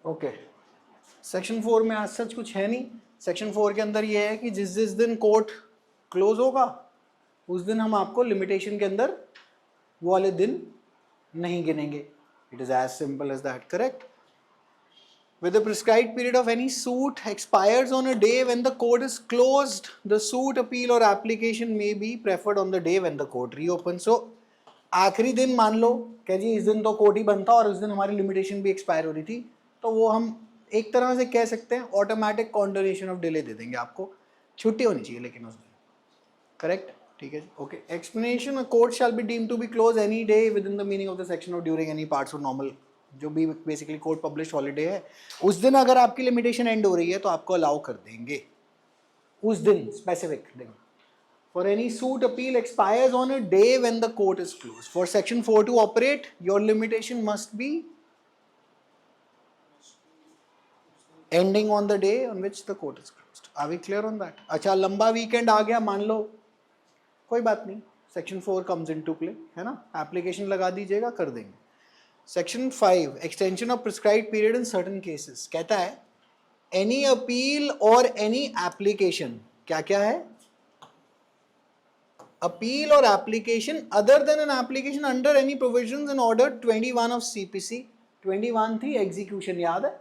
Okay, section 4 में आज सच कुछ है नहीं। सेक्शन 4 के अंदर ये है कि जिस जिस दिन कोर्ट क्लोज होगा उस दिन हम आपको लिमिटेशन के अंदर वो वाले दिन नहीं गिनेंगे। It is as simple as that, correct? With the prescribed period of any suit expires on a day when the court is closed, the suit, appeal or application may be preferred on the day when the court reopens. So आखिरी दिन मान लो कि जी इस दिन तो court ही बंद था और उस दिन हमारी लिमिटेशन भी एक्सपायर हो रही थी, तो वो हम एक तरह से कह सकते हैं ऑटोमेटिक कॉन्डोनेशन ऑफ डिले दे देंगे आपको। छुट्टी होनी चाहिए लेकिन उस दिन, करेक्ट? ठीक है, okay. Explanation, a court shall be deemed to be close any day within the meaning of the section और during any parts of normal, जो भी बेसिकली कोर्ट पब्लिश हॉलीडे है उस दिन अगर आपकी लिमिटेशन एंड हो रही है तो आपको अलाउ कर देंगे उस दिन स्पेसिफिक दिन। For any suit, appeal expires on a day when the court is closed. For section 4 to operate, your limitation must be ending on the day on which the court is closed. Are we clear on that? अच्छा, लंबा weekend आ गया मान लो, कोई बात नहीं, section 4 comes into play, है ना? Application लगा दीजिएगा, कर देंगे। Section 5, extension of prescribed period in certain cases, कहता है एनी अपील और एनी एप्लीकेशन, क्या क्या है? appeal or application other than an application under any provisions in order 21 of CPC। 21 थी execution, याद है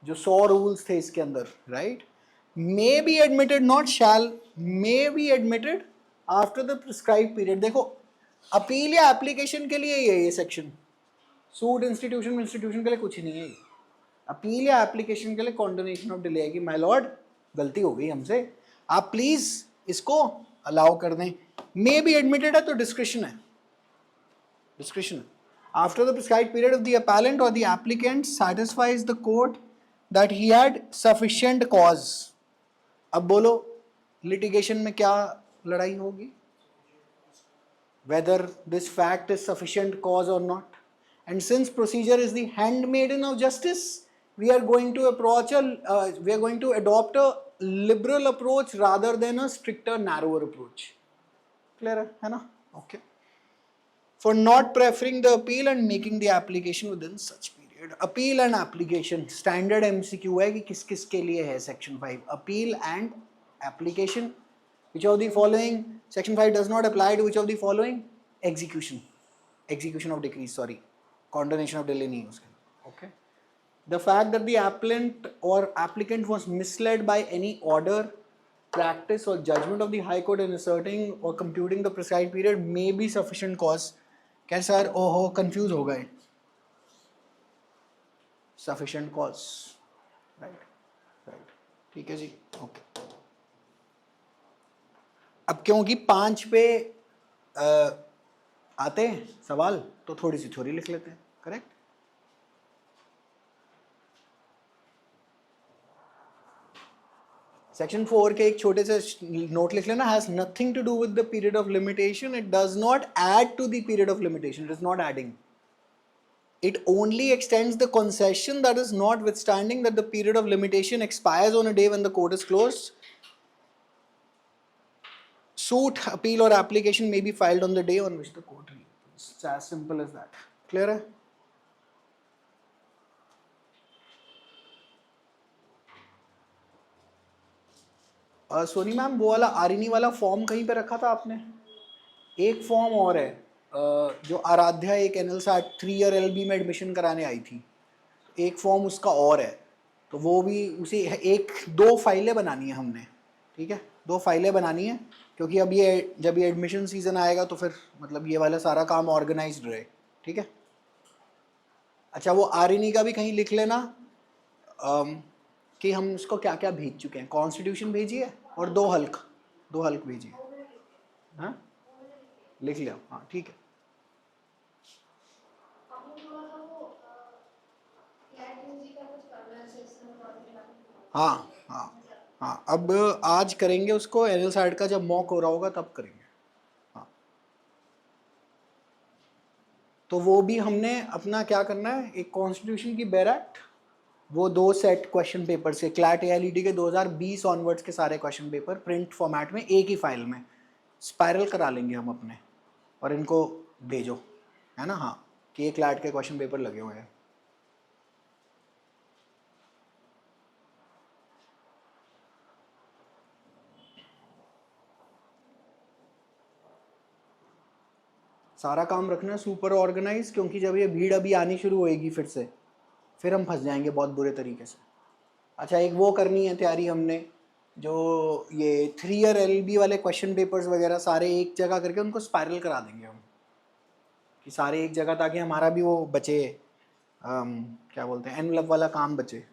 जो 100 rules थे इसके अंदर, right? may be admitted, not shall, may be admitted after the prescribed period। देखो अपील या एप्लीकेशन के लिए ये सेक्शन, सूट इंस्टीट्यूशन के लिए कुछ नहीं है। अपील या एप्लीकेशन के लिए कॉन्डोनेशन ऑफ डिले है कि माय लॉर्ड गलती हो गई हमसे, आप प्लीज इसको अलाउ कर दें। मे बी एडमिटेड है तो डिस्क्रिशन है, discretion. After the prescribed period of the appellant और the applicant satisfies the court that he had sufficient cause. अब बोलो लिटिगेशन में क्या लड़ाई होगी? whether this fact is sufficient cause or not, and since procedure is the handmaiden of justice, we are going to adopt a liberal approach rather than a stricter, narrower approach। clear है ना? okay। for not preferring the appeal and making the application within such period। appeal and application standard MCQ है कि किस किस के लिए है section 5, appeal and application। which of the following, section 5 does not apply to which of the following? execution of decrees, sorry, condonation of delay नहीं उसके, okay। the fact that the appellant or applicant was misled by any order, practice or judgment of the high court in asserting or computing the prescribed period may be sufficient cause। क्या sir ओहो confuse हो गए? sufficient cause, right, right, ठीक है जी, okay। अब क्योंकि 5 पे आते हैं सवाल तो थोड़ी सी थ्योरी लिख लेते हैं, करेक्ट? सेक्शन 4 के एक छोटे से नोट लिख लेना, has nothing to do with the period of limitation, it does not add to the period of limitation, it is not adding, it only extends the concession, that is notwithstanding that the period of limitation expires on a day when the court is closed, suit, appeal or application may be filed on the day on which the court reopens। It's as simple as that। clear है? Soni ma'am वो वाला आरिनी वाला form कहीं पे रखा था आपने? एक फॉर्म और है जो आराध्या एक NLSAT 3 ईयर LLB में एडमिशन कराने आई थी, एक फॉर्म उसका और है, तो वो भी उसी एक 2 फाइलें बनानी है हमने, ठीक है? 2 फाइलें बनानी है क्योंकि अब ये जब ये एडमिशन सीजन आएगा तो फिर मतलब ये वाला सारा काम ऑर्गेनाइज्ड रहे, ठीक है? अच्छा वो आरिनी का भी कहीं लिख लेना कि हम उसको क्या क्या भेज चुके हैं। कॉन्स्टिट्यूशन भेजिए और 2 हल्क भेजिए, हाँ लिख लिया, हाँ ठीक है। हाँ हाँ हाँ, अब आज करेंगे उसको, NLSAT का जब मॉक हो रहा होगा तब करेंगे, हाँ। तो वो भी हमने अपना क्या करना है, एक कॉन्स्टिट्यूशन की बैरक्ट, वो 2 सेट क्वेश्चन पेपर से क्लैट AILED के 2020 ऑनवर्ड्स के सारे क्वेश्चन पेपर प्रिंट फॉर्मेट में एक ही फाइल में स्पायरल करा लेंगे हम अपने, और इनको भेजो, है ना? हाँ कि ये क्लैट के क्वेश्चन पेपर लगे हुए हैं। सारा काम रखना सुपर ऑर्गेनाइज, क्योंकि जब ये भीड़ अभी आनी शुरू होएगी फिर हम फंस जाएंगे बहुत बुरे तरीके से। अच्छा, एक वो करनी है तैयारी हमने, जो ये 3 ईयर LLB वाले क्वेश्चन पेपर्स वगैरह सारे एक जगह करके उनको स्पायरल करा देंगे हम, कि सारे एक जगह, ताकि हमारा भी वो बचे, क्या बोलते हैं, एनवलप वाला काम बचे।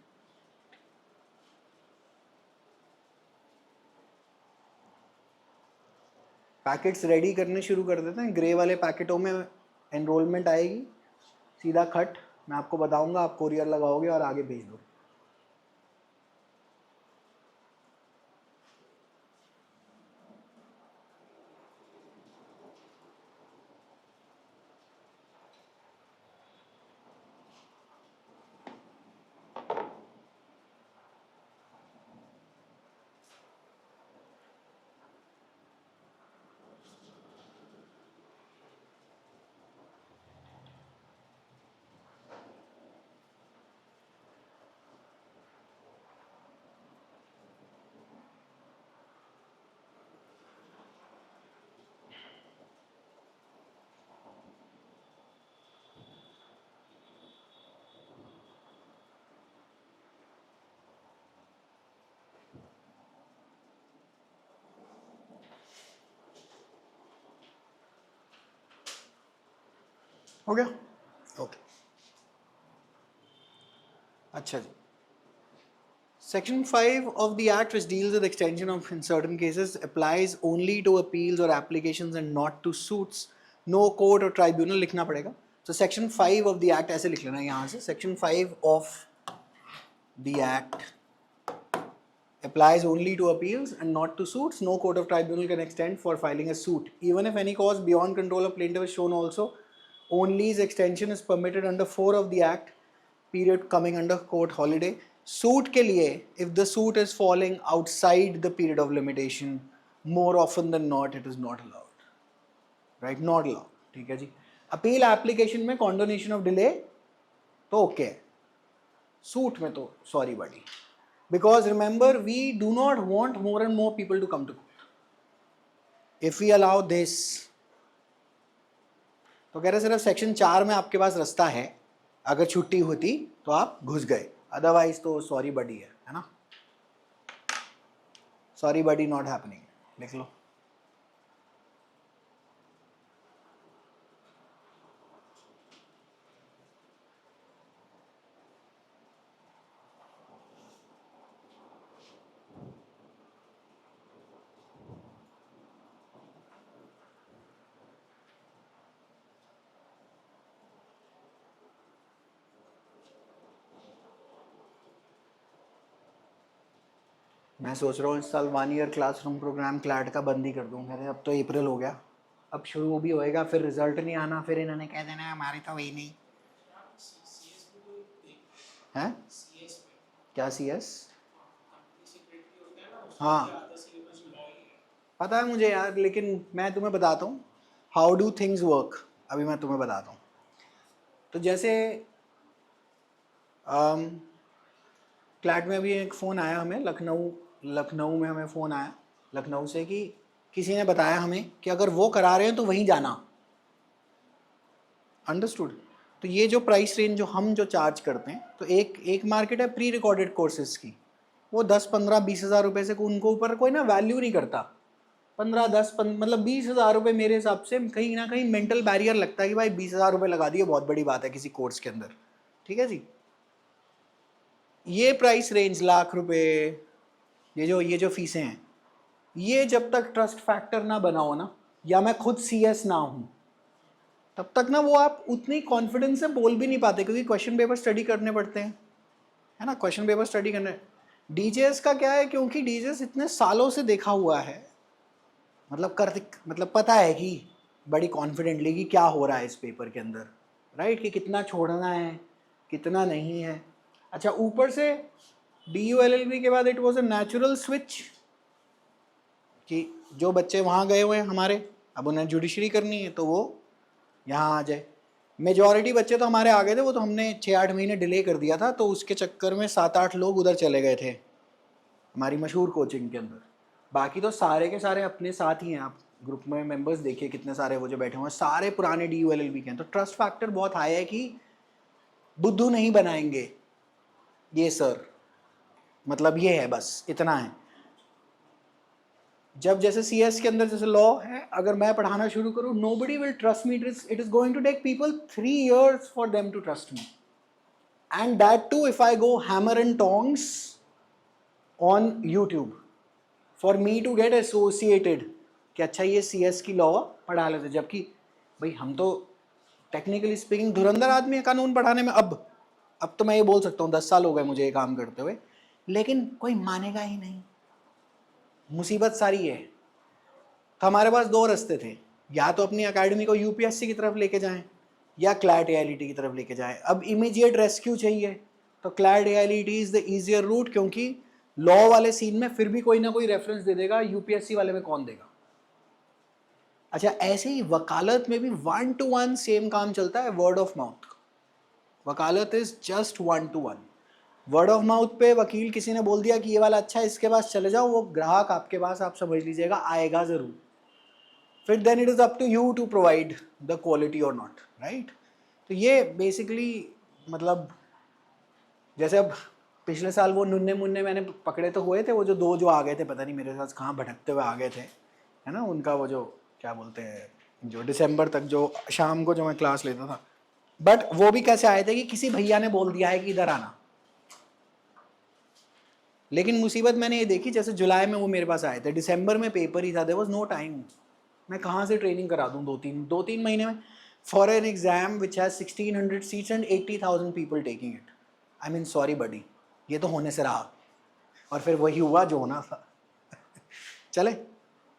पैकेट्स रेडी करने शुरू कर देते हैं। ग्रे वाले पैकेटों में एनरोलमेंट आएगी, सीधा खट, मैं आपको बताऊंगा, आप कोरियर लगाओगे और आगे भेज दो। हो गया? ओके। अच्छा जी, Section 5 of the Act, which deals with extension of in certain cases, applies only to appeals or applications and not to suits. No court or tribunal लिखना पड़ेगा। So Section 5 of the Act ऐसे लिख लेना यहाँ से, Section 5 of the Act applies only to appeals and not to suits. No court of tribunal can extend for filing a suit. Even if any cause beyond control of plaintiff is shown also, only its extension is permitted under 4 of the Act, period coming under court holiday. Suit के लिए, if the suit is falling outside the period of limitation, more often than not it is not allowed, right? Not allowed, ठीक है जी। Appeal application में condonation of delay तो okay है, suit में तो sorry buddy, because remember we do not want more and more people to come to court if we allow this. तो कह रहे सिर्फ सेक्शन 4 में आपके पास रास्ता है, अगर छुट्टी होती तो आप घुस गए, अदरवाइज तो सॉरी बडी है ना, सॉरी बडी नॉट हैपनिंग, लिख लो। मैं सोच रहा हूँ इस साल 1 ईयर क्लासरूम प्रोग्राम क्लैट का बंद ही कर दूँ। मेरे अब तो अप्रैल हो गया, अब शुरू भी होएगा, फिर रिजल्ट नहीं आना, फिर इन्होंने कह देना हमारी तो वही नहीं है। क्या CS? हाँ पता है मुझे यार, लेकिन मैं तुम्हें बताता हूँ हाउ डू थिंग्स वर्क। अभी मैं तुम्हें बताता हूँ। तो जैसे क्लैट में अभी एक फ़ोन आया हमें, लखनऊ में हमें फ़ोन आया लखनऊ से, कि किसी ने बताया हमें कि अगर वो करा रहे हैं तो वहीं जाना। अंडरस्टूड? तो ये जो प्राइस रेंज जो हम जो चार्ज करते हैं, तो एक मार्केट है प्री रिकॉर्डेड कोर्सेज की, वो 10, 15, 20 हज़ार रुपये से उनको ऊपर कोई ना वैल्यू नहीं करता। 15, 10, मतलब 20 हज़ार रुपये मेरे हिसाब से कहीं ना कहीं मेंटल बैरियर लगता है कि भाई 20 हज़ार रुपये लगा दिए, बहुत बड़ी बात है किसी कोर्स के अंदर, ठीक है जी। ये प्राइस रेंज लाख रुपए, ये जो फीसें हैं, ये जब तक ट्रस्ट फैक्टर ना बनाओ ना, या मैं खुद CS ना हूँ, तब तक ना वो आप उतनी कॉन्फिडेंस से बोल भी नहीं पाते, क्योंकि क्वेश्चन पेपर स्टडी करने पड़ते हैं, है ना, क्वेश्चन पेपर स्टडी करने। DJS का क्या है, क्योंकि DJS इतने सालों से देखा हुआ है, मतलब पता है कि बड़ी कॉन्फिडेंटली कि क्या हो रहा है इस पेपर के अंदर, राइट, कि कितना छोड़ना है कितना नहीं है। अच्छा, ऊपर से DU LLB के बाद it was a natural switch कि जो बच्चे वहाँ गए हुए हैं हमारे, अब उन्हें जुडिशरी करनी है तो वो यहाँ आ जाए। मेजॉरिटी बच्चे तो हमारे आ गए थे, वो तो हमने 6-8 महीने डिले कर दिया था, तो उसके चक्कर में 7-8 लोग उधर चले गए थे हमारी मशहूर कोचिंग के अंदर। बाकी तो सारे के सारे अपने साथ ही हैं। आप ग्रुप में मेंबर्स देखिए कितने सारे वो जो बैठे हुए हैं सारे पुराने DULLB के हैं, तो ट्रस्ट फैक्टर बहुत हाई है कि बुद्धू नहीं बनाएंगे ये सर, मतलब ये है, बस इतना है। जब जैसे CS के अंदर जैसे लॉ है, अगर मैं पढ़ाना शुरू करूं, nobody will trust me, it is going to take people 3 years for them to trust me, and that too if I go hammer and tongs on YouTube for me to get associated कि अच्छा ये CS की law पढ़ा लेते, जबकि भाई हम तो टेक्निकली स्पीकिंग धुरंधर आदमी है कानून पढ़ाने में। अब तो मैं ये बोल सकता हूँ 10 साल हो गए मुझे ये काम करते हुए, लेकिन कोई मानेगा ही नहीं। मुसीबत सारी है। तो हमारे पास 2 रास्ते थे, या तो अपनी अकेडमी को UPSC की तरफ लेके जाएं या क्लैट AILT की तरफ लेके जाएं। अब इमीडिएट रेस्क्यू चाहिए तो CLAT AILT is the easier route, क्योंकि लॉ वाले सीन में फिर भी कोई ना कोई रेफरेंस दे देगा, UPSC वाले में कौन देगा। अच्छा, ऐसे ही वकालत में भी 1 to 1 सेम काम चलता है, वर्ड ऑफ माउथ। वकालत is just 1 to 1 word of mouth पे वकील किसी ने बोल दिया कि ये वाला अच्छा है, इसके पास चले जाओ, वो ग्राहक आपके पास, आप समझ लीजिएगा, आएगा जरूर। फिर then it is up to you to provide the quality और नॉट, राइट। तो ये बेसिकली मतलब जैसे अब पिछले साल वो नुन्ने मुन्ने मैंने पकड़े तो हुए थे, वो जो 2 जो आ गए थे, पता नहीं मेरे साथ कहाँ भटकते हुए आ गए थे, है ना, उनका वो जो क्या बोलते हैं, जो दिसंबर तक जो शाम को जो मैं क्लास लेता था। बट वो भी कैसे आए थे कि किसी भैया ने बोल दिया है कि इधर आना। लेकिन मुसीबत मैंने ये देखी, जैसे जुलाई में वो मेरे पास आए थे, दिसंबर में पेपर ही था, देयर वाज नो टाइम। मैं कहाँ से ट्रेनिंग करा दूँ 2-3 महीने में for an exam which has 1600 seats and 80,000 people taking it. I mean sorry buddy, ये तो होने से रहा, और फिर वही हुआ जो होना था। चले,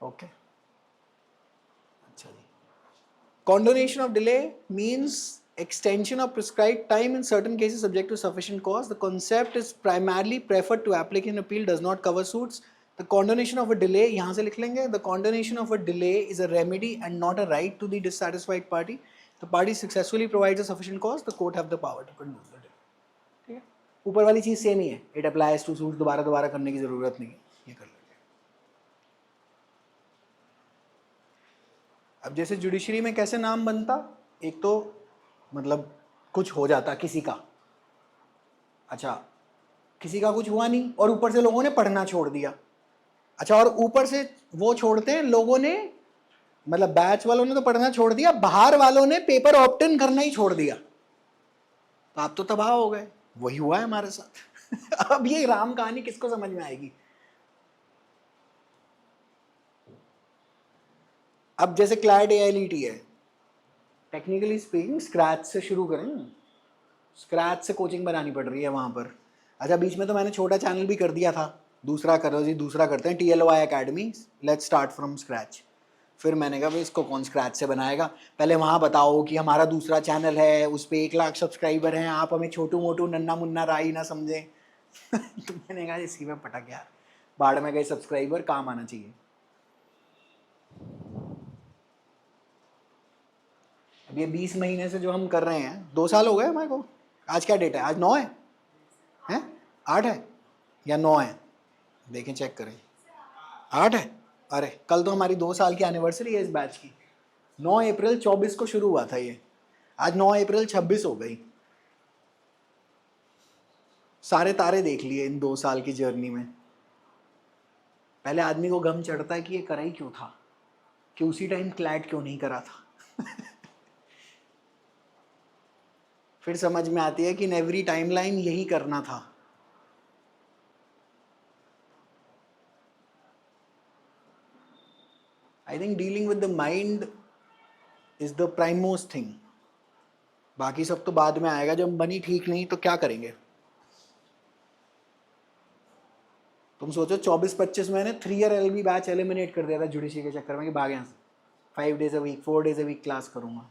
ओके। अच्छा जी, condonation of delay means extension of prescribed time in certain cases subject to sufficient cause. The concept is primarily preferred to applicant appeal, does not cover suits. The condonation of a delay, यहाँ से लिख लेंगे, the condonation of a delay is a remedy and not a right to the dissatisfied party. The party successfully provides a sufficient cause, the court have the power to condone the delay. ठीक है, ऊपर वाली चीज़ same ही है, it applies to suits, दोबारा करने की ज़रूरत नहीं है, ये कर लेंगे। अब जैसे जुडिशरी में कैसे नाम बनता, एक तो मतलब कुछ हो जाता किसी का, अच्छा किसी का कुछ हुआ नहीं, और ऊपर से लोगों ने पढ़ना छोड़ दिया। अच्छा, और ऊपर से वो छोड़ते हैं लोगों ने, मतलब बैच वालों ने तो पढ़ना छोड़ दिया, बाहर वालों ने पेपर ऑप्ट इन करना ही छोड़ दिया, तो आप तो तबाह हो गए। वही हुआ है हमारे साथ। अब ये राम कहानी किसको समझ में आएगी। अब जैसे क्लैट AILT है, टेक्निकली स्पीकिंग स्क्रैच से शुरू करें, स्क्रैच से कोचिंग बनानी पड़ रही है वहाँ पर। अच्छा, बीच में तो मैंने छोटा चैनल भी कर दिया था, दूसरा करो जी, दूसरा करते हैं, TLOI academy, let's start from scratch. फिर मैंने कहा भाई इसको कौन स्क्रैच से बनाएगा, पहले वहाँ बताओ कि हमारा दूसरा चैनल है, उस पर 1 लाख सब्सक्राइबर हैं, आप हमें छोटू मोटू नन्ना मुन्ना राई ना समझें। तो मैंने कहा इसी में पटक यार, बाढ़ में गए सब्सक्राइबर, काम आना चाहिए। अब ये 20 महीने से जो हम कर रहे हैं, 2 साल हो गए हमारे को। आज क्या डेट है, आज 9 है, हैं 8 है या 9 है, देखें चेक करें, 8 है। अरे कल तो हमारी 2 साल की एनिवर्सरी है इस बैच की, 9 अप्रैल 24 को शुरू हुआ था ये, आज 9 अप्रैल 26 हो गई। सारे तारे देख लिए इन 2 साल की जर्नी में। पहले आदमी को गम चढ़ता है कि ये करा ही क्यों था, कि उसी टाइम क्लैट क्यों नहीं करा था। फिर समझ में आती है कि इन एवरी टाइमलाइन यही करना था। I think dealing with the mind is the prime most thing, बाकी सब तो बाद में आएगा, जब बनी ठीक नहीं तो क्या करेंगे। तुम सोचो 24-25 में 3 ईयर LLB बैच एलिमिनेट कर दिया था जुडिशरी के चक्कर में कि भाग यहाँ से, 5 days a week 4 days a week class करूँगा।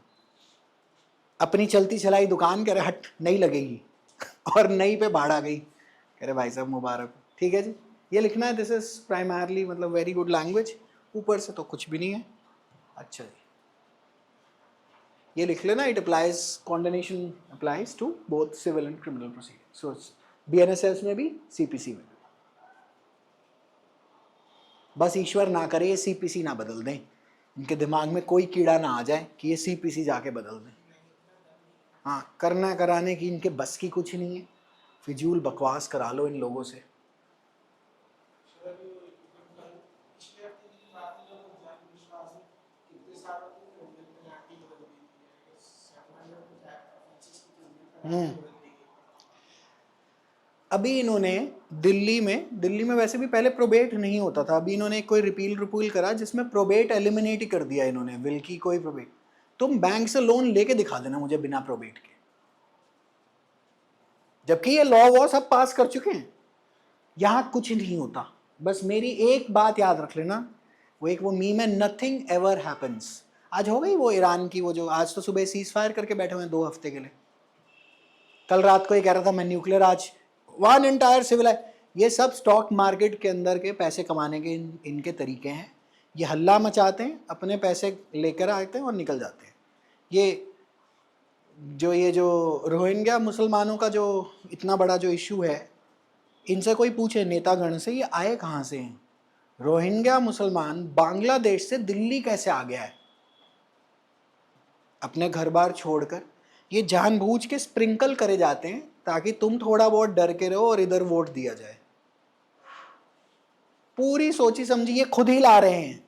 अपनी चलती चलाई दुकान, कह रहे हट नहीं लगेगी, और नई पे भाड़ा गई, कह रहे भाई साहब मुबारक। ठीक है जी, ये लिखना है, दिस इज प्राइमरली मतलब वेरी गुड लैंग्वेज, ऊपर से तो कुछ भी नहीं है। अच्छा जी, ये लिख लेना, it applies, condonation applies to both civil and criminal proceeding, so BNSS में भी CPC में भी। बस ईश्वर ना करे CPC ना बदल दें, इनके दिमाग में कोई कीड़ा ना आ जाए कि ये सीपीसी जाके बदल दें। हाँ, करना कराने की इनके बस की कुछ नहीं है, फिजूल बकवास करा लो इन लोगों से। अभी इन्होंने दिल्ली में वैसे भी पहले प्रोबेट नहीं होता था, अभी इन्होंने कोई रिपील करा जिसमें प्रोबेट एलिमिनेट ही कर दिया इन्होंने, विल की कोई प्रोबेट। तुम बैंक से लोन लेके दिखा देना मुझे बिना प्रोबेट के, जबकि ये लॉ वॉ सब पास कर चुके हैं। यहां कुछ नहीं होता। बस मेरी एक बात याद रख लेना, वो मीम है, नथिंग एवर हैपन्स। आज हो गई वो ईरान की, वो जो आज तो सुबह सीज फायर करके बैठे हुए हैं 2 हफ्ते के लिए। कल रात को ये कह रहा था मैं न्यूक्लियर, आज वन एंटायर सिविलाइज। ये सब स्टॉक मार्केट के अंदर के पैसे कमाने के इनके तरीके हैं। ये हल्ला मचाते हैं, अपने पैसे लेकर आते हैं और निकल जाते हैं। ये जो रोहिंग्या मुसलमानों का जो इतना बड़ा जो इशू है, इनसे कोई पूछे नेतागण से ये आए कहाँ से हैं। रोहिंग्या मुसलमान बांग्लादेश से दिल्ली कैसे आ गया है अपने घर बार छोड़कर। ये जानबूझ के स्प्रिंकल करे जाते हैं ताकि तुम थोड़ा बहुत डर के रहो और इधर वोट दिया जाए। पूरी सोची समझी ये खुद ही ला रहे हैं।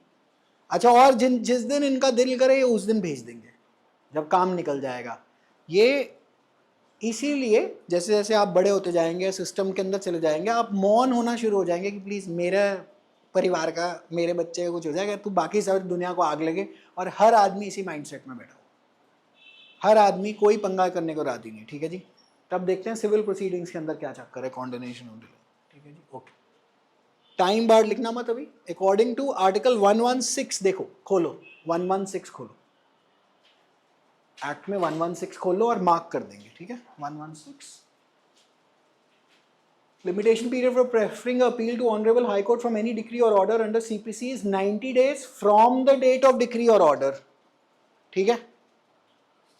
अच्छा, और जिस दिन इनका दिल करे उस दिन भेज देंगे जब काम निकल जाएगा। ये इसीलिए जैसे जैसे आप बड़े होते जाएंगे, सिस्टम के अंदर चले जाएंगे, आप मौन होना शुरू हो जाएंगे कि प्लीज़ मेरे परिवार का, मेरे बच्चे का कुछ हो जाएगा, तू बाकी सब दुनिया को आग लगे। और हर आदमी इसी माइंडसेट में बैठा हो, हर आदमी कोई पंगा करने को राजी नहीं। ठीक है जी, तब देखते हैं सिविल प्रोसीडिंग्स के अंदर क्या चक्कर है, कॉन्डोनेशन हो डिले। ठीक है जी, ओके। टाइम बार लिखना मत अभी। अकॉर्डिंग टू आर्टिकल 116, देखो खोलो 116 खोलो, एक्ट में 116 खोलो और मार्क कर देंगे। ठीक है, 116 limitation period for preferring appeal to honorable high court from any decree or order under CPC is 90 days from the date of decree or order। ठीक है,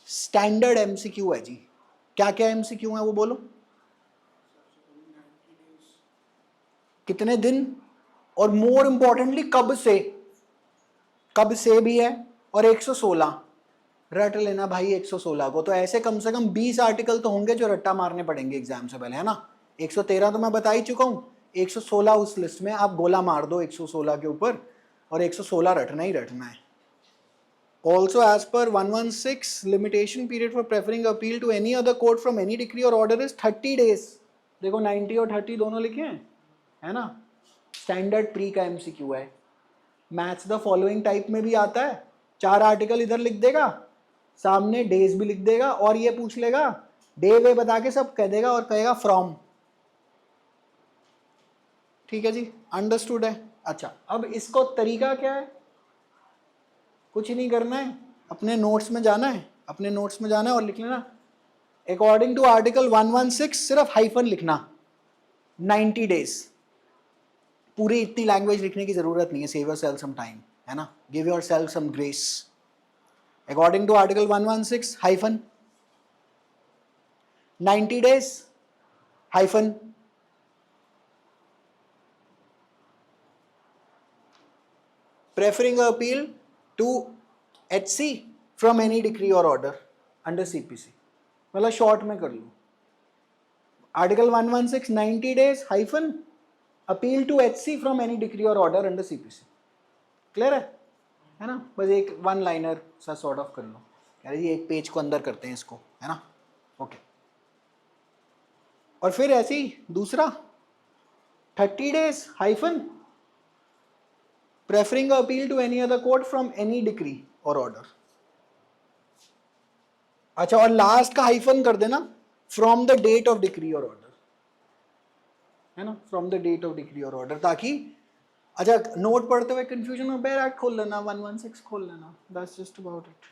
स्टैंडर्ड एमसीक्यू है जी। क्या क्या एमसीक्यू है वो बोलो। कितने दिन, और मोर इंपॉर्टेंटली कब से भी है, और 116 रट लेना भाई 116 को। तो ऐसे कम से कम 20 आर्टिकल तो होंगे जो रट्टा मारने पड़ेंगे एग्जाम से पहले, है ना। 113 तो मैं बता ही चुका हूं, 116 उस लिस्ट में, आप गोला मार दो 116 के ऊपर, और 116 रटना ही रटना है। Also, as per 116, limitation period for preferring appeal to any other court from any decree or order is 30 days। देखो 90 और 30 दोनों लिखे हैं, है ना। स्टैंडर्ड प्री का एमसीक्यू है। मैच द फॉलोइंग टाइप में भी आता है, 4 आर्टिकल इधर लिख देगा, सामने डेज भी लिख देगा, और ये पूछ लेगा डे वे बता के सब कह देगा और कहेगा फ्रॉम। ठीक है जी, अंडरस्टूड है। अच्छा, अब इसको तरीका क्या है, कुछ नहीं करना है, अपने नोट्स में जाना है, और लिख लेना अकॉर्डिंग टू आर्टिकल 116, सिर्फ हाइफन लिखना, 90 डेज। पूरी इतनी लैंग्वेज लिखने की जरूरत नहीं है, सेव योरसेल्फ सम टाइम, है ना, give yourself some grace. According to article 116 hyphen 90 days hyphen preferring appeal to HC from any decree or order under CPC। मतलब शॉर्ट में कर लो, article 116 90 days hyphen appeal to HC from any decree और order under CPC। Clear है ना। बस एक 1 liner सा सॉर्ट ऑफ कर लो, कह रही एक पेज को अंदर करते हैं इसको, है ना। ओके, और फिर ऐसे ही दूसरा 30 days hyphen preferring appeal to any other court from any decree or order। अच्छा, और लास्ट का हाइफन कर देना from the date of decree और ऑर्डर, है ना, from the date of decree और ऑर्डर, ताकि अच्छा नोट पढ़ते हुए कंफ्यूजन हो, बेयर एक्ट खोल लेना, 116 खोल लेना, that's just about it.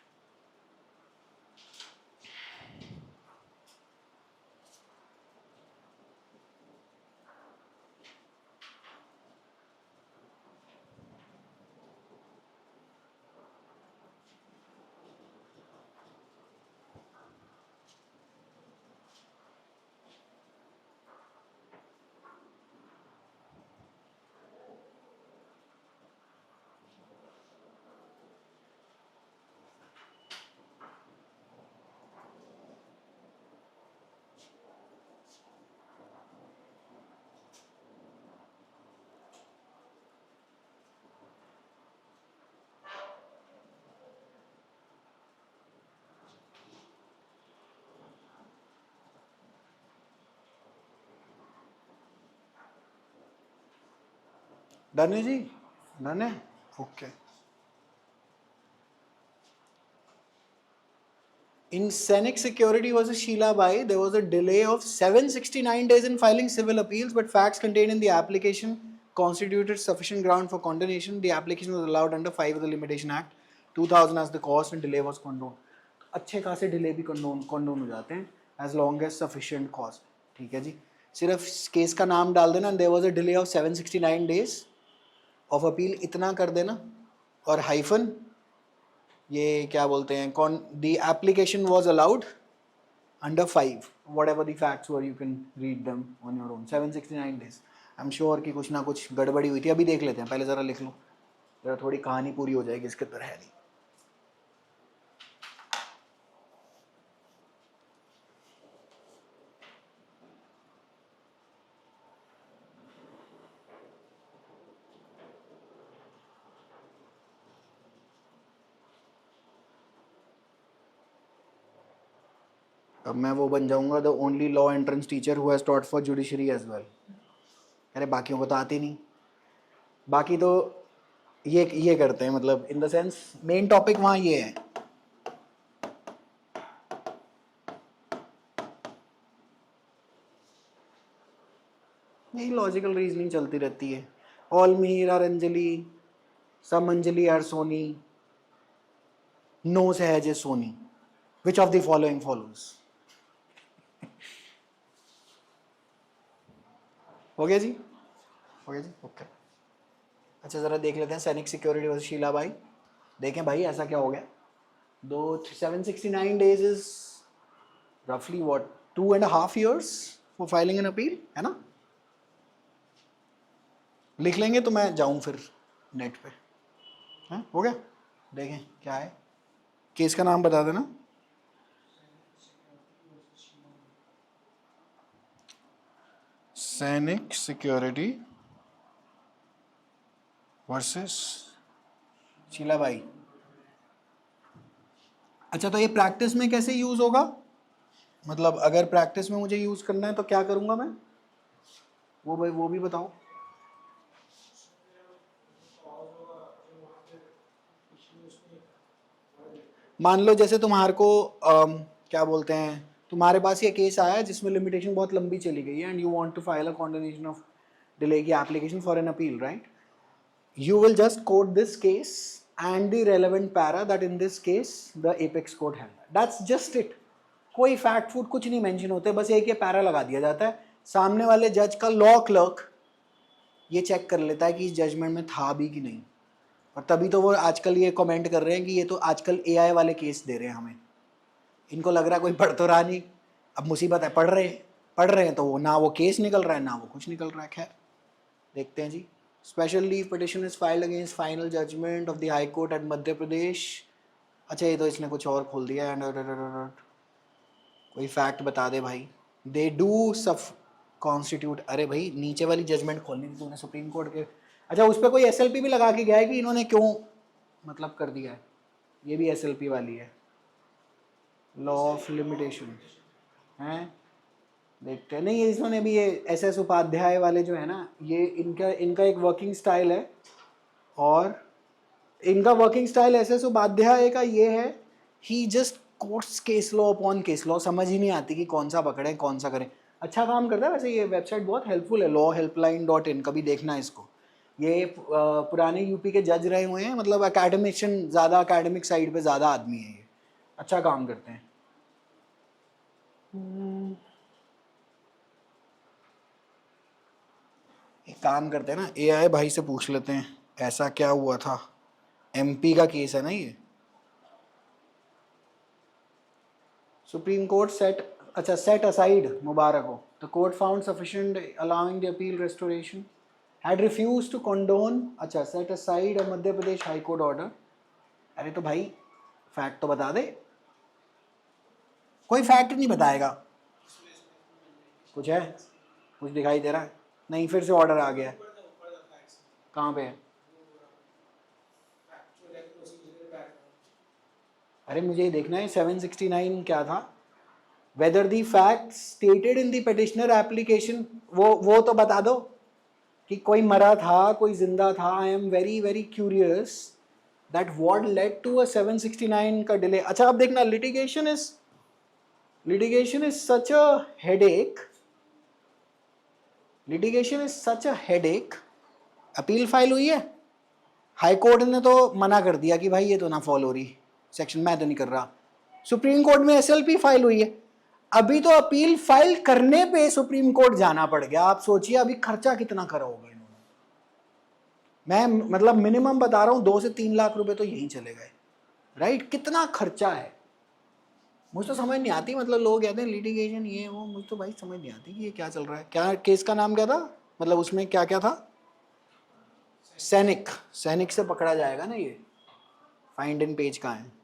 Done है जी, डन है, okay. In Senex Security versus Sheila Bai, there was a delay of 769 days in filing civil appeals, but facts contained in the application constituted sufficient ground for condemnation. The application was allowed under 5 of the Limitation Act 2000 as the cause and delay was condoned. अच्छे खासे delay भी condone हो जाते हैं as long as sufficient cause. ठीक है जी, सिर्फ case का नाम डाल देना, there was a delay of 769 days of appeal, इतना कर देना, और हाइफन ये क्या बोलते हैं, कौन, the application was allowed under 5, whatever the facts were, you can read them on your own. 769 days, I am sure कि कुछ ना कुछ गड़बड़ी हुई थी। अभी देख लेते हैं, पहले ज़रा लिख लो, ज़रा थोड़ी कहानी पूरी हो जाएगी, इसके अंदर है नहीं। अब मैं वो बन जाऊंगा the only law entrance teacher who has taught for judiciary as well. अरे बाकियों को तो आती नहीं, बाकी तो ये करते हैं, मतलब in the sense main topic वहाँ ये है। यही लॉजिकल रीजनिंग चलती रहती है। All Meer are Anjali, some Anjali are Soni, no Sahaj is Soni, which of the following follows. हो गया जी, हो गया जी, ओके। अच्छा ज़रा देख लेते हैं सैनिक सिक्योरिटी वर्सेस शीला भाई। देखें भाई ऐसा क्या हो गया, 769 डेज इज रफली what 2.5 years for filing an appeal, है ना। लिख लेंगे तो मैं जाऊं फिर नेट पे, है हो गया। देखें क्या है, केस का नाम बता देना। सैनिक सिक्योरिटी वर्सेस शीला भाई। अच्छा तो ये प्रैक्टिस में कैसे यूज होगा, मतलब अगर प्रैक्टिस में मुझे यूज करना है तो क्या करूंगा मैं, वो भाई वो भी बताओ। मान लो जैसे तुम्हारे को क्या बोलते हैं, तुम्हारे पास ये केस आया जिसमें लिमिटेशन बहुत लंबी चली गई है and you want to file a condonation of delay की application for an appeal, right. You will just quote this case and the relevant para that in this case the apex court held. That's just it. कोई fact food कुछ नहीं mention होते, बस एक ये para लगा दिया जाता है। सामने वाले जज का लॉ क्लर्क ये चेक कर लेता है कि इस जजमेंट में था भी कि नहीं, और तभी तो वो आजकल ये कमेंट कर रहे हैं कि ये तो आजकल एआई वाले केस दे रहे हैं हमें। इनको लग रहा है कोई पढ़ तो रहा नहीं, अब मुसीबत है, पढ़ रहे हैं तो वो ना वो केस निकल रहा है ना वो कुछ निकल रहा है। खैर देखते हैं जी। Special leave petition is filed against final judgment of the high court at Madhya Pradesh. अच्छा ये तो इसने कुछ और खोल दिया है, कोई फैक्ट बता दे भाई। दे डू सफ कॉन्स्टिट्यूट, अरे भाई नीचे वाली जजमेंट खोलनी थी तूने सुप्रीम कोर्ट के। अच्छा उस पर कोई एसएलपी भी लगा के गया है कि इन्होंने क्यों मतलब कर दिया है, ये भी एसएलपी वाली है, लॉ ऑफ लिमिटेशन है। देखते हैं, नहीं इसमें भी ये एस उपाध्याय वाले जो है ना, ये इनका एक वर्किंग स्टाइल है, और इनका वर्किंग स्टाइल एस उपाध्याय का ये है, he just quotes case law upon case law, समझ ही नहीं आती कि कौन सा पकड़े कौन सा करें। अच्छा काम करता है वैसे, ये वेबसाइट बहुत हेल्पफुल है, lawhelpline.in, कभी देखना है इसको। ये पुराने यूपी के जज रहे हुए हैं, मतलब अकेडमिशियन, ज़्यादा अकेडमिक साइड पे ज़्यादा आदमी है ये, अच्छा काम करते हैं। एक काम करते हैं ना, एआई भाई से पूछ लेते हैं ऐसा क्या हुआ था। एमपी का केस है ना ये। सुप्रीम कोर्ट सेट, अच्छा सेट असाइड, मुबारक हो, the court found sufficient allowing the appeal restoration, had refuse to condone, अच्छा set aside a Madhya Pradesh high court order. अरे तो भाई फैक्ट तो बता दे, कोई फैक्ट नहीं बताएगा। कुछ है, कुछ दिखाई दे रहा है नहीं, फिर से ऑर्डर आ गया है, कहाँ पे है। अरे मुझे ये देखना है 769 क्या था, weather the fact stated in the petitioner application, वो तो बता दो कि कोई मरा था, कोई जिंदा था. I am very very curious that what led to a 769 का डिले. अच्छा अब देखना, litigation is such a headache. Litigation is such a headache. Appeal file हुई है, हाई कोर्ट ने तो मना कर दिया कि भाई ये तो ना फॉलो हो रही सेक्शन, मैं तो नहीं कर रहा. सुप्रीम कोर्ट में एसएलपी फाइल हुई है, अभी तो अपील फाइल करने पे सुप्रीम कोर्ट जाना पड़ गया. आप सोचिए अभी खर्चा कितना करा होगा इन्होंने. मैं मतलब मिनिमम बता रहा हूं 2 से 3 लाख रुपए तो यहीं चले गए. राइट, कितना खर्चा है. मुझे तो समझ नहीं आती, मतलब लोग कहते हैं लिटिगेशन ये वो, मुझे तो भाई समझ नहीं आती कि ये क्या चल रहा है. क्या केस का नाम क्या था, मतलब उसमें क्या क्या था. सैनिक से पकड़ा जाएगा ना ये. फाइंड इन पेज कहाँ है,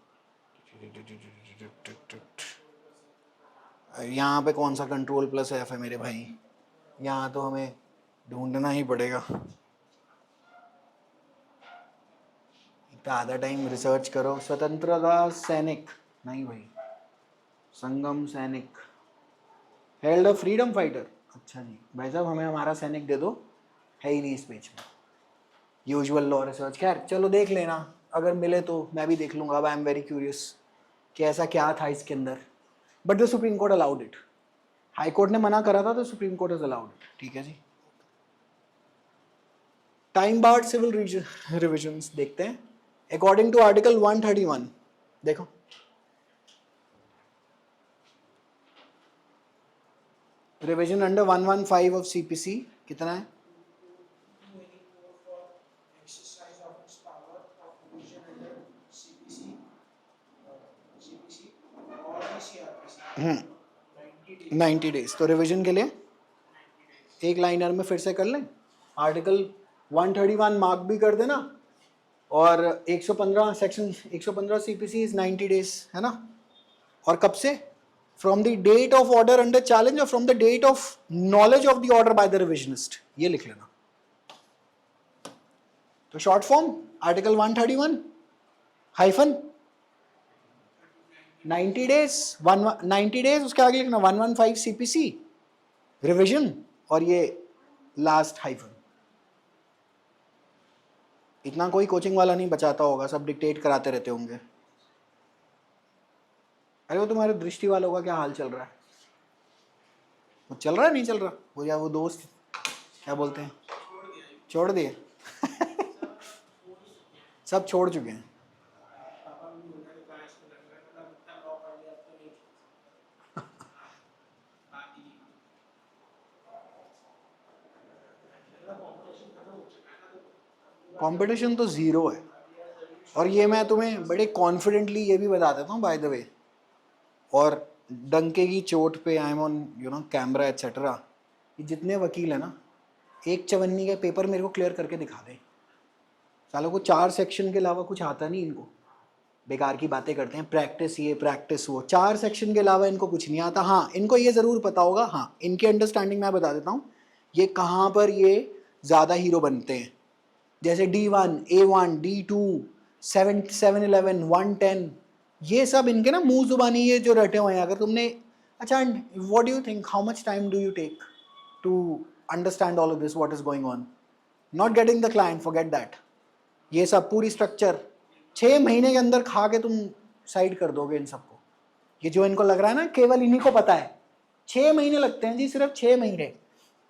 यहाँ पे कौन सा कंट्रोल प्लस एफ है मेरे भाई. यहाँ तो हमें ढूंढना ही पड़ेगा. आधा टाइम रिसर्च करो. स्वतंत्रता सैनिक नहीं भाई, संगम सैनिक, हेल्ड अ फ्रीडम फाइटर. अच्छा जी भाई साहब, हमें हमारा सैनिक दे दो, है ही नहीं इस पेज में. यूजुअल लॉ रिसर्च, खैर चलो देख लेना, अगर मिले तो मैं भी देख लूँगा. अब आई एम वेरी क्यूरियस कि ऐसा क्या था इसके अंदर. But the supreme court allowed it. High court ने मना करा था तो supreme court is allowed it. ठीक है जी. टाइम बार्ड सिविल रिविजन्स देखते हैं. अकॉर्डिंग टू आर्टिकल 131 देखो, रिविजन अंडर 115 ऑफ सीपीसी कितना है. हम्म 90 डेज. तो रिविजन के लिए एक लाइनर में फिर से कर लें. आर्टिकल 131 मार्क भी कर देना, और 115 सेक्शन 115 सीपीसी इज 90 डेज है ना. और कब से, from the date of order under challenge or from the date of knowledge of the order by the revisionist. ये लिख लेना. तो short form article 131 hyphen 90 days, 90 days, उसके आगे लिखना 115 सीपीसी रिविजन, और ये लास्ट हाइफन. इतना कोई कोचिंग वाला नहीं बचाता होगा, सब डिक्टेट कराते रहते होंगे. अरे वो तुम्हारे दृष्टि वालों का क्या हाल चल रहा है, वो चल रहा है नहीं चल रहा, वो या वो दोस्त क्या बोलते हैं, छोड़ दिए. सब छोड़ चुके हैं. कंपटीशन तो जीरो है. और ये मैं तुम्हें बड़े कॉन्फिडेंटली ये भी बता देता हूँ बाय द वे, और डंके की चोट पे I am on camera etcetera. ये जितने वकील है ना, एक चवन्नी का पेपर मेरे को क्लियर करके दिखा दे. सालों को 4 सेक्शन के अलावा कुछ आता नहीं इनको. बेकार की बातें करते हैं, प्रैक्टिस ये प्रैक्टिस वो. 4 सेक्शन के अलावा इनको कुछ नहीं आता. हाँ इनको ये ज़रूर पता होगा, हाँ इनकी अंडरस्टैंडिंग मैं बता देता हूँ, ये कहाँ पर ये ज़्यादा हीरो बनते हैं. जैसे D1, A1, D2, 711, 110, ये सब इनके ना मुंह जुबानी ये जो रटे हुए हैं. अगर तुमने, अच्छा what do you think, how much time do you take to understand all of this, what is going on. Not getting the client, forget that. ये सब पूरी स्ट्रक्चर 6 महीने के अंदर खा के तुम साइड कर दोगे इन सबको. ये जो इनको लग रहा है ना केवल इन्हीं को पता है, 6 महीने लगते हैं जी, सिर्फ 6 महीने.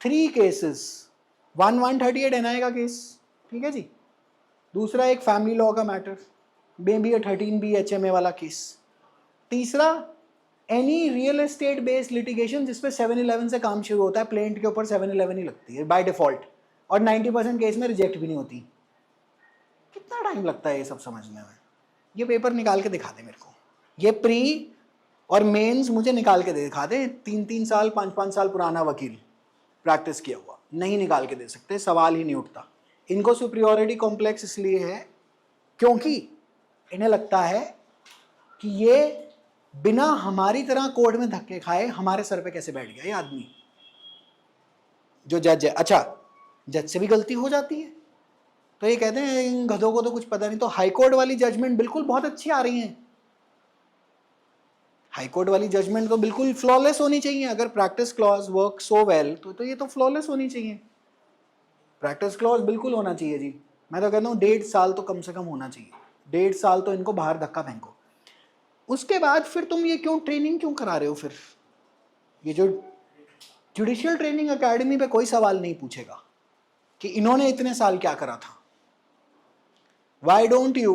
3 केसेस, 138 NI का केस, ठीक है जी. दूसरा एक फैमिली लॉ का matter, may be 13B HMA वाला केस. तीसरा any real estate based litigation जिसपे 711 से काम शुरू होता है, प्लेंट के ऊपर 711 ही लगती है बाय डिफॉल्ट, और 90% केस में रिजेक्ट भी नहीं होती. कितना टाइम लगता है ये सब समझने में. ये पेपर निकाल के दिखा दे मेरे को, ये प्री और मेंस मुझे निकाल के दिखा दे. 3-3 साल 5-5 साल पुराना वकील प्रैक्टिस किया हुआ, नहीं निकाल के दे सकते, सवाल ही नहीं उठता. इनको सुपीरियॉरिटी कॉम्प्लेक्स इसलिए है क्योंकि इन्हें लगता है कि ये बिना हमारी तरह कोर्ट में धक्के खाए हमारे सर पे कैसे बैठ गया ये आदमी जो जज है. अच्छा जज से भी गलती हो जाती है, तो ये कहते हैं इन गधों को तो कुछ पता नहीं. तो हाईकोर्ट वाली जजमेंट बिल्कुल बहुत अच्छी आ रही हैं. हाईकोर्ट वाली जजमेंट तो बिल्कुल फ्लॉलेस होनी चाहिए. अगर practice clause work so well तो ये तो फ्लॉलेस होनी चाहिए. प्रैक्टिस क्लॉज बिल्कुल होना चाहिए जी, मैं तो कहता हूँ 1.5 साल तो कम से कम होना चाहिए, 1.5 साल तो इनको बाहर धक्का फेंको। उसके बाद फिर तुम ये क्यों ट्रेनिंग क्यों करा रहे हो? फिर ये जो जुडिशियल ट्रेनिंग एकेडमी पे कोई सवाल नहीं पूछेगा कि इन्होंने इतने साल क्या करा था। Why don't you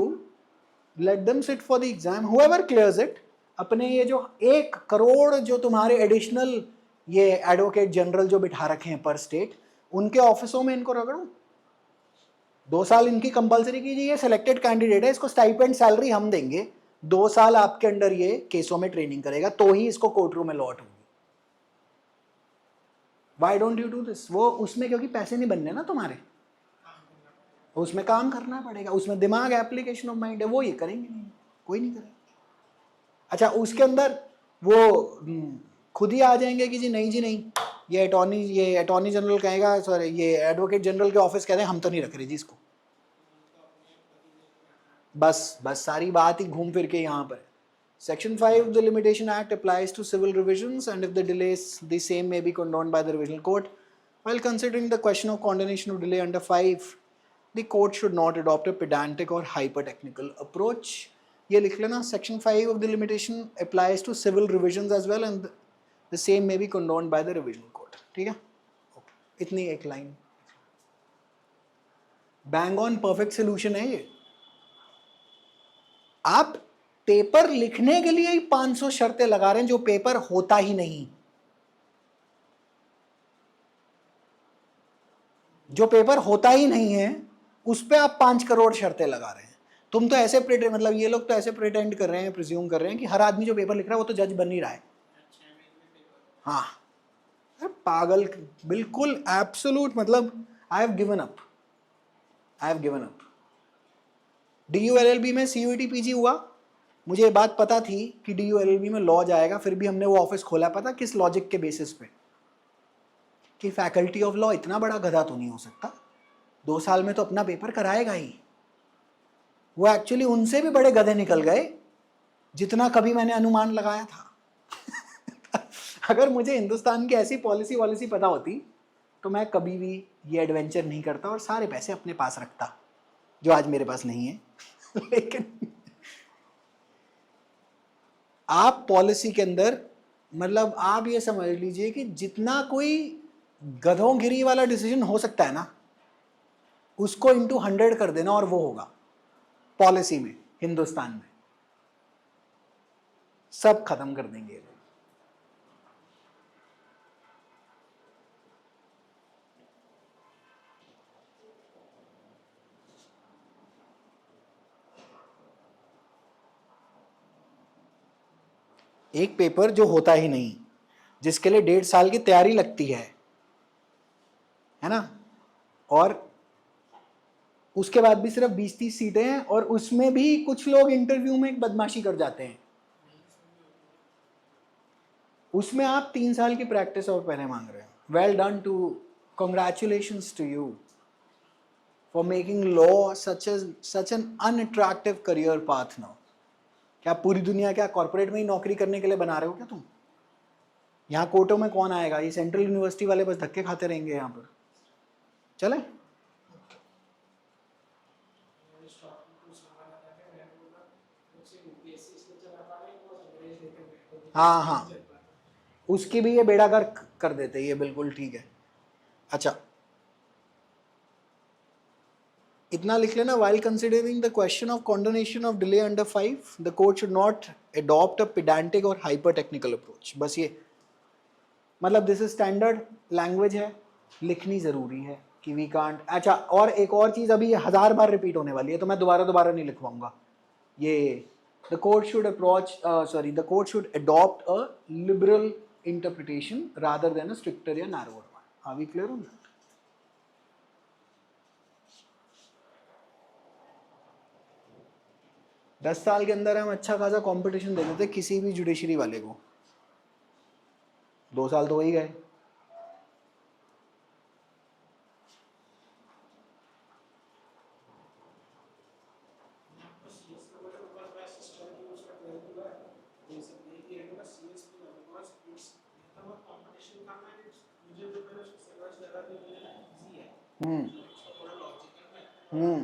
let them sit for the exam, whoever clears it, अपने ये जो 1 करोड़ जो तुम्हारे एडिशनल ये एडवोकेट जनरल जो बिठा रखे हैं पर स्टेट, उनके ऑफिसों में इनको रगड़ो। 2 साल इनकी कंपलसरी कीजिए, ये सिलेक्टेड कैंडिडेट है, इसको स्टाइपेंड सैलरी हम देंगे, 2 साल आपके अंडर ये केसों में ट्रेनिंग करेगा तो ही इसको कोर्ट रूम में लॉट होगी। Y don't you do this? वो उसमें क्योंकि पैसे नहीं बनने ना तुम्हारे, उसमें काम करना पड़ेगा, उसमें दिमाग एप्लीकेशन ऑफ माइंड है, वो ये करेंगे नहीं, कोई नहीं करेगा। अच्छा उसके अंदर वो खुद ही आ जाएंगे कि जी नहीं, ये अटॉर्नी जनरल कहेगा, सॉरी ये एडवोकेट जनरल के ऑफिस कहते हैं हम तो नहीं रख रहे जी इसको, बस सारी बात ही घूम फिर के यहाँ पर। Section 5 of the Limitation Act applies to civil revisions, and if the delays, the same may be condoned by the revisional court. While considering the question of condonation of delay under 5, the court should not adopt a pedantic or hyper-technical approach. ये लिख लेना, Section 5 of the limitation applies to civil revisions as well, and the same may be condoned by the revisional court. ठीक है? इतनी एक line, bang on perfect solution है ये। आप पेपर लिखने के लिए ही 500 शर्तें लगा रहे हैं जो पेपर होता ही नहीं, जो पेपर होता ही नहीं है उस पे आप 5 करोड़ शर्तें लगा रहे हैं। तुम तो ऐसे मतलब ये लोग तो ऐसे प्रिटेंड कर रहे हैं, प्रिज्यूम कर रहे हैं कि हर आदमी जो पेपर लिख रहा है वो तो जज बन ही रहा है। हाँ अरे पागल, बिल्कुल एब्सोल्यूट, मतलब I have given up, DULLB में CUET PG हुआ, मुझे ये बात पता थी कि DULLB में लॉ जाएगा, फिर भी हमने वो ऑफिस खोला, पता किस लॉजिक के बेसिस पे, कि फैकल्टी ऑफ लॉ इतना बड़ा गधा तो नहीं हो सकता, 2 साल में तो अपना पेपर कराएगा ही। वो एक्चुअली उनसे भी बड़े गधे निकल गए जितना कभी मैंने अनुमान लगाया था। अगर मुझे हिंदुस्तान की ऐसी पॉलिसी पता होती तो मैं कभी भी ये एडवेंचर नहीं करता और सारे पैसे अपने पास रखता, जो आज मेरे पास नहीं है। लेकिन आप पॉलिसी के अंदर, मतलब आप ये समझ लीजिए कि जितना कोई गधोंगिरी वाला डिसीजन हो सकता है ना, उसको इंटू 100 कर देना और वो होगा पॉलिसी में, हिंदुस्तान में सब खत्म कर देंगे। एक पेपर जो होता ही नहीं, जिसके लिए 1.5 साल की तैयारी लगती है ना, और उसके बाद भी सिर्फ 20-30 सीटें हैं, और उसमें भी कुछ लोग इंटरव्यू में बदमाशी कर जाते हैं, उसमें आप 3 साल की प्रैक्टिस और पहले मांग रहे हैं। Well done too, congratulations to you for making law such an unattractive career path now. क्या पूरी दुनिया क्या कॉर्पोरेट में ही नौकरी करने के लिए बना रहे हो क्या तुम? यहाँ कोर्टों में कौन आएगा? ये सेंट्रल यूनिवर्सिटी वाले बस धक्के खाते रहेंगे यहाँ पर। चले, हाँ उसकी भी ये बेड़ा गर्क कर देते, ये बिल्कुल ठीक है। अच्छा इतना लिख लेना, while considering the question of condonation of delay under 5, the court should not adopt a pedantic or hyper technical approach। बस ये, मतलब दिस इज स्टैंडर्ड लैंग्वेज है, लिखनी जरूरी है कि वी कांट। अच्छा और एक और चीज अभी 1000 बार रिपीट होने वाली है तो मैं दोबारा नहीं लिखवाऊंगा ये। The court should the court should adopt a liberal interpretation rather than a stricter या narrower one. Are we clear on that? 10 साल के अंदर हम अच्छा खासा कंपटीशन दे देते किसी भी जुडिशरी वाले को, 2 साल तो हो ही गए। हम्म।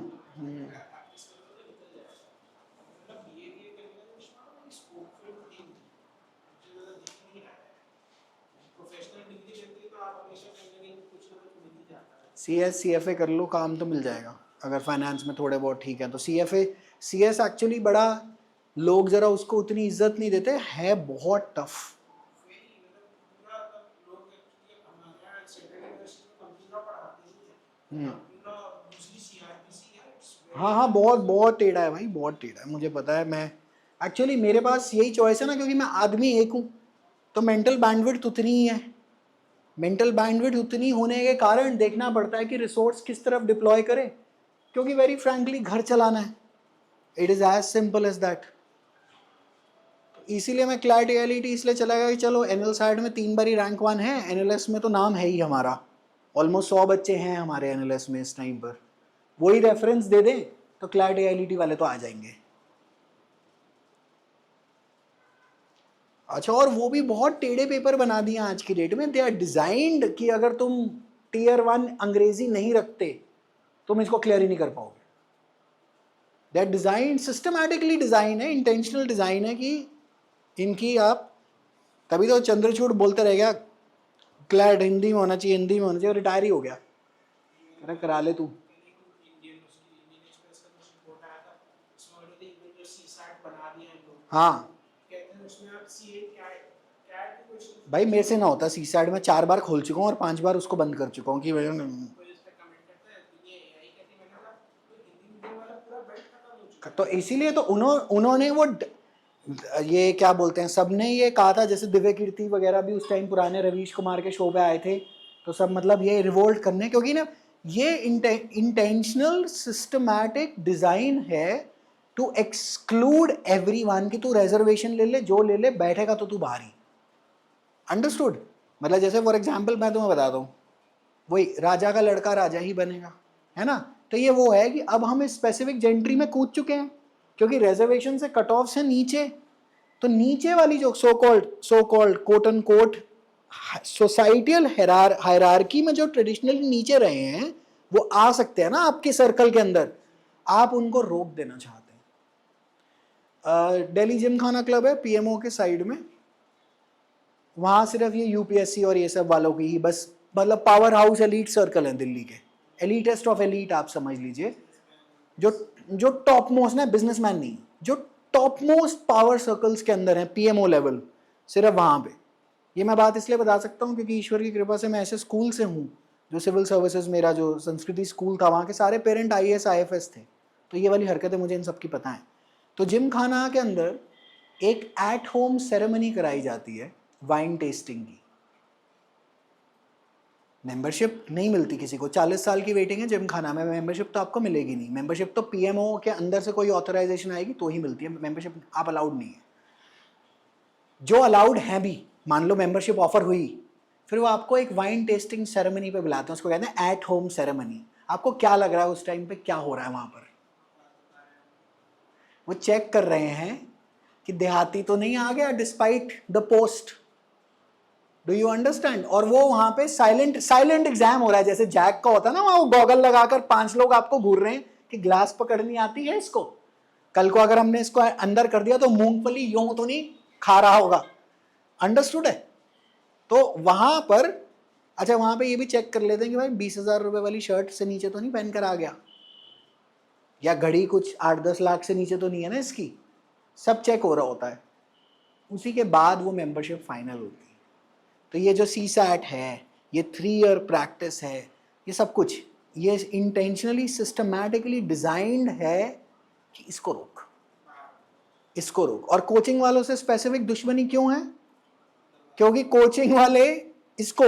CSCFA कर लो, काम तो मिल जाएगा अगर फाइनेंस में थोड़े बहुत ठीक है तो। CS एक्चुअली बड़ा, लोग जरा उसको उतनी इज्जत नहीं देते, है बहुत टफ। हाँ हाँ, बहुत बहुत टेढ़ा है भाई, बहुत टेढ़ा है, मुझे पता है। मैं एक्चुअली मेरे पास यही चॉइस है ना, क्योंकि मैं आदमी एक हूँ, तो मेंटल बैंडविड्थ उतनी ही है। मेंटल बैंडविड्थ उतनी होने के कारण देखना पड़ता है कि रिसोर्स किस तरफ डिप्लॉय करें, क्योंकि वेरी फ्रैंकली घर चलाना है। It is as simple as that. इसीलिए मैं क्लैट एएलईटी इसलिए चला गया कि चलो एनएल साइड में 3 बारी रैंक 1 है, एनएलएस में तो नाम है ही हमारा, ऑलमोस्ट 100 बच्चे हैं हमारे एनएलएस में इस टाइम पर, वही रेफरेंस दे दें तो क्लैट एएलईटी वाले तो आ जाएंगे। अच्छा, और वो भी बहुत टेढ़े पेपर बना दिए आज की डेट में। दे आर डिजाइंड कि अगर तुम टीयर 1 अंग्रेजी नहीं रखते तुम इसको क्लियर ही नहीं कर पाओगे। They are design, systematically design है, इंटेंशनल डिजाइन है कि इनकी आप, तभी तो चंद्रचूड़ बोलते रह गया क्लैट हिंदी में होना चाहिए, हिंदी में होना चाहिए, रिटायर ही हो गया। कह रहा करा ले तू। हाँ भाई, मेरे से ना होता सी साइड में, 4 बार खोल चुका हूँ और 5 बार उसको बंद कर चुका हूँ कि तो इसीलिए तो उन्होंने वो ये क्या बोलते हैं, सबने ये कहा था, जैसे दिव्य कीर्ति वगैरह भी उस टाइम पुराने रवीश कुमार के शो पे आए थे, तो सब मतलब ये रिवोल्ट करने, क्योंकि ना ये इंटेंशनल सिस्टमैटिक डिजाइन है टू एक्सक्लूड एवरीवन, कि तू रिजर्वेशन ले ले, जो ले ले, बैठेगा तो तू बाहर ही। अंडरस्टूड? मतलब जैसे फॉर एग्जाम्पल मैं तुम्हें बताता हूँ, वही राजा का लड़का राजा ही बनेगा, है ना? तो ये वो है कि अब हम इस स्पेसिफिक जेंट्री में कूद चुके हैं, क्योंकि रिजर्वेशन से कट ऑफ से नीचे, तो नीचे वाली जो so called quote and quote societal hierarchy में जो ट्रेडिशनली नीचे रहे हैं, वो आ सकते हैं ना आपके सर्कल के अंदर, आप उनको रोक देना चाहते हैं। दिल्ली जिम खाना क्लब है पीएमओ के साइड में, वहां सिर्फ ये यूपीएससी और ये सब वालों की ही बस, मतलब पावर हाउस एलीट सर्कल है दिल्ली के, एलीटेस्ट ऑफ एलीट आप समझ लीजिए। जो जो टॉप मोस्ट ना, बिजनेसमैन नहीं, जो टॉप मोस्ट पावर सर्कल्स के अंदर है पीएमओ लेवल, सिर्फ वहां पे। ये मैं बात इसलिए बता सकता हूँ क्योंकि ईश्वर की कृपा से मैं ऐसे स्कूल से हूँ, जो सिविल सर्विसेज, मेरा जो संस्कृति स्कूल था, वहाँ के सारे पेरेंट आईएएस आईएफएस थे, तो ये वाली हरकतें मुझे इन सब की पता है। तो जिम खाना के अंदर एक एट होम सेरेमनी कराई जाती है वाइन टेस्टिंग की। मेंबरशिप नहीं मिलती किसी को, 40 साल की वेटिंग है जिम खाना में, मेंबरशिप तो आपको मिलेगी नहीं। मेंबरशिप तो पीएमओ के अंदर से कोई ऑथराइजेशन आएगी तो ही मिलती है, मेंबरशिप आप अलाउड नहीं है। जो अलाउड है भी, मान लो मेंबरशिप ऑफर हुई, फिर वो आपको एक वाइन टेस्टिंग सेरेमनी पे बुलाते हैं, उसको कहते हैं एट होम सेरेमनी। आपको क्या लग रहा है उस टाइम पे क्या हो रहा है वहां पर? वो चेक कर रहे हैं कि देहाती तो नहीं आ गया despite the post. Do you understand? और वो वहां पे साइलेंट एग्जाम हो रहा है, जैसे जैक का होता है ना, वहां वो गॉगल लगाकर 5 लोग आपको घूर रहे हैं कि ग्लास पकड़नी आती है इसको। कल को अगर हमने इसको अंदर कर दिया तो मूंगफली यूं तो नहीं खा रहा होगा। अंडरस्टूड है? तो वहां पर, अच्छा वहां पे ये भी चेक कर लेते हैं कि भाई 20,000 रुपए वाली शर्ट से नीचे तो नहीं पहन कर आ गया, या घड़ी कुछ 8-10 लाख से नीचे तो नहीं है ना इसकी। सब चेक हो रहा होता है, उसी के बाद वो मेंबरशिप फाइनल होती है। तो ये जो सीसैट है, ये 3 ईयर प्रैक्टिस है, ये सब कुछ ये इंटेंशनली सिस्टमैटिकली डिजाइंड है कि इसको रोक, इसको रोक। और कोचिंग वालों से स्पेसिफिक दुश्मनी क्यों है? क्योंकि कोचिंग वाले इसको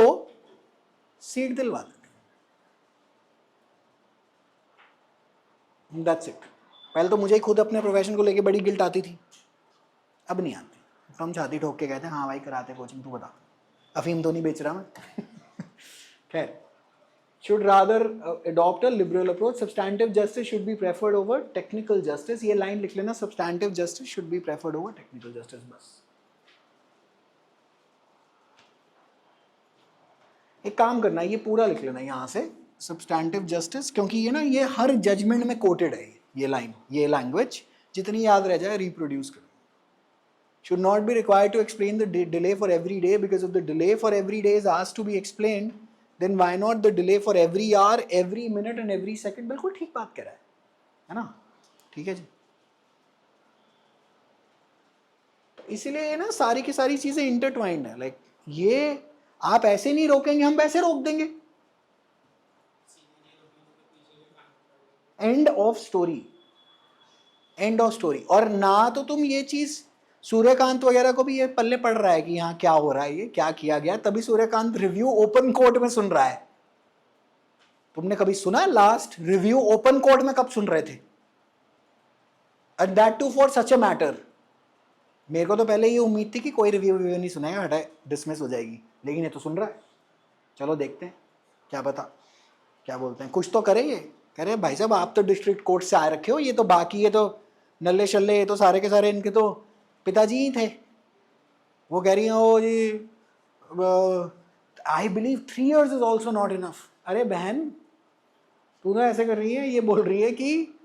सीट दिलवा देते हैं। That's it. पहले तो मुझे खुद अपने प्रोफेशन को लेके बड़ी गिल्ट आती थी, अब नहीं आती। तो हम छाती ठोक के कहते हैं हाँ भाई कराते कोचिंग, तू बता अफीम तो नहीं बेच रहा मैं। खैर, should rather adopt a liberal approach. Substantive justice should be preferred over technical justice. ये लाइन लिख लेना, substantive justice should be preferred over technical justice, बस। एक काम करना, ये पूरा लिख लेना यहाँ से, सब्सटैंटिव जस्टिस, क्योंकि ये हर जजमेंट में कोटेड है, ये लाइन, ये लैंग्वेज जितनी याद रह जाए रिप्रोड्यूस करो. Should not be required to explain the delay for every day, because if the delay for every day is asked to be explained, then why not the delay for every hour, every minute and every second. बिल्कुल ठीक बात कह रहा है ना? ठीक है जी. इसीलिए ना सारी की सारी चीजें इंटरट्वाइंड है. लाइक ये आप ऐसे नहीं रोकेंगे, हम वैसे रोक देंगे. End of story, end of story. और ना तो तुम ये चीज, सूर्यकांत वगैरह को भी ये पल्ले पड़ रहा है कि यहाँ क्या हो रहा है, ये क्या किया गया, तभी सूर्यकांत रिव्यू ओपन कोर्ट में सुन रहा है. तुमने कभी सुना लास्ट रिव्यू ओपन कोर्ट में कब सुन रहे थे? And that too for such a matter. मेरे को तो पहले ये उम्मीद थी कि कोई रिव्यू नहीं सुनाएगा, हटाए डिसमिस हो जाएगी, लेकिन ये तो सुन रहा है. चलो देखते हैं, क्या पता क्या बोलते हैं. कुछ तो करें. ये कह रहे भाई साहब आप तो डिस्ट्रिक्ट कोर्ट से आए रखे हो, ये तो बाकी, ये तो नल्ले शल्ले, ये तो सारे के सारे इनके तो पिताजी ही थे. वो कह रही हैं ओ जी, I believe 3 years is also not enough. अरे बहन तू तो ऐसे कर रही है, ये बोल रही है कि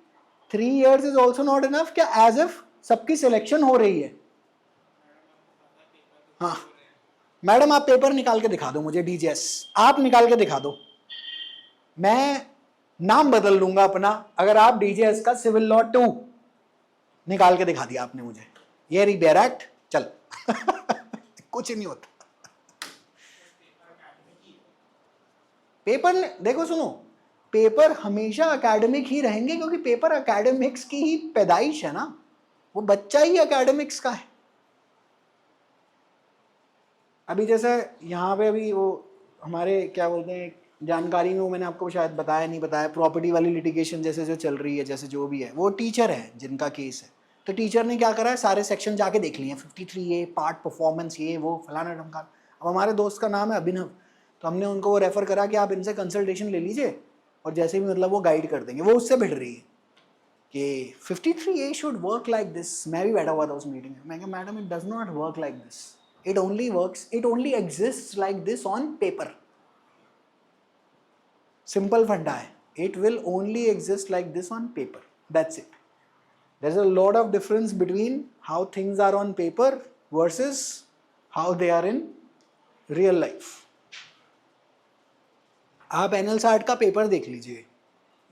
3 years is also not enough. क्या एज इफ सबकी सिलेक्शन हो रही है? हाँ मैडम आप पेपर निकाल के दिखा दो मुझे, डीजीएस आप निकाल के दिखा दो, मैं नाम बदल लूंगा अपना अगर आप डीजीएस का सिविल लॉ 2 निकाल के दिखा दिया आपने मुझे. ये रिपेयर एक्ट चल कुछ नहीं होता. पेपर देखो सुनो, पेपर हमेशा एकेडमिक ही रहेंगे, क्योंकि पेपर एकेडमिक्स की ही पैदाइश है ना. वो बच्चा ही एकेडमिक्स का है. अभी जैसे यहाँ पे अभी वो हमारे क्या बोलते हैं जानकारी में, वो मैंने आपको शायद बताया नहीं बताया, प्रॉपर्टी वाली लिटिगेशन जैसे जो चल रही है, जैसे जो भी है, वो टीचर है जिनका केस है. तो टीचर ने क्या करा है, सारे सेक्शन जाके देख लिए, 53A पार्ट परफॉर्मेंस, ये वो फलाना ढमकाना. अब हमारे दोस्त का नाम है अभिनव, तो हमने उनको वो रेफर करा कि आप इनसे कंसल्टेशन ले लीजिए और जैसे भी मतलब वो गाइड कर देंगे. वो उससे भिड़ रही है कि 53A should work like this. मैं भी बैठा हुआ था उस मीटिंग में, मैं कहा madam it does not work like this, it only exist like this on paper. Simple फंडा है, it will only exist like this on paper, that's it. There's a lot of difference between how things are on paper versus how they are in real life. आप NLSAT का paper देख लीजिए,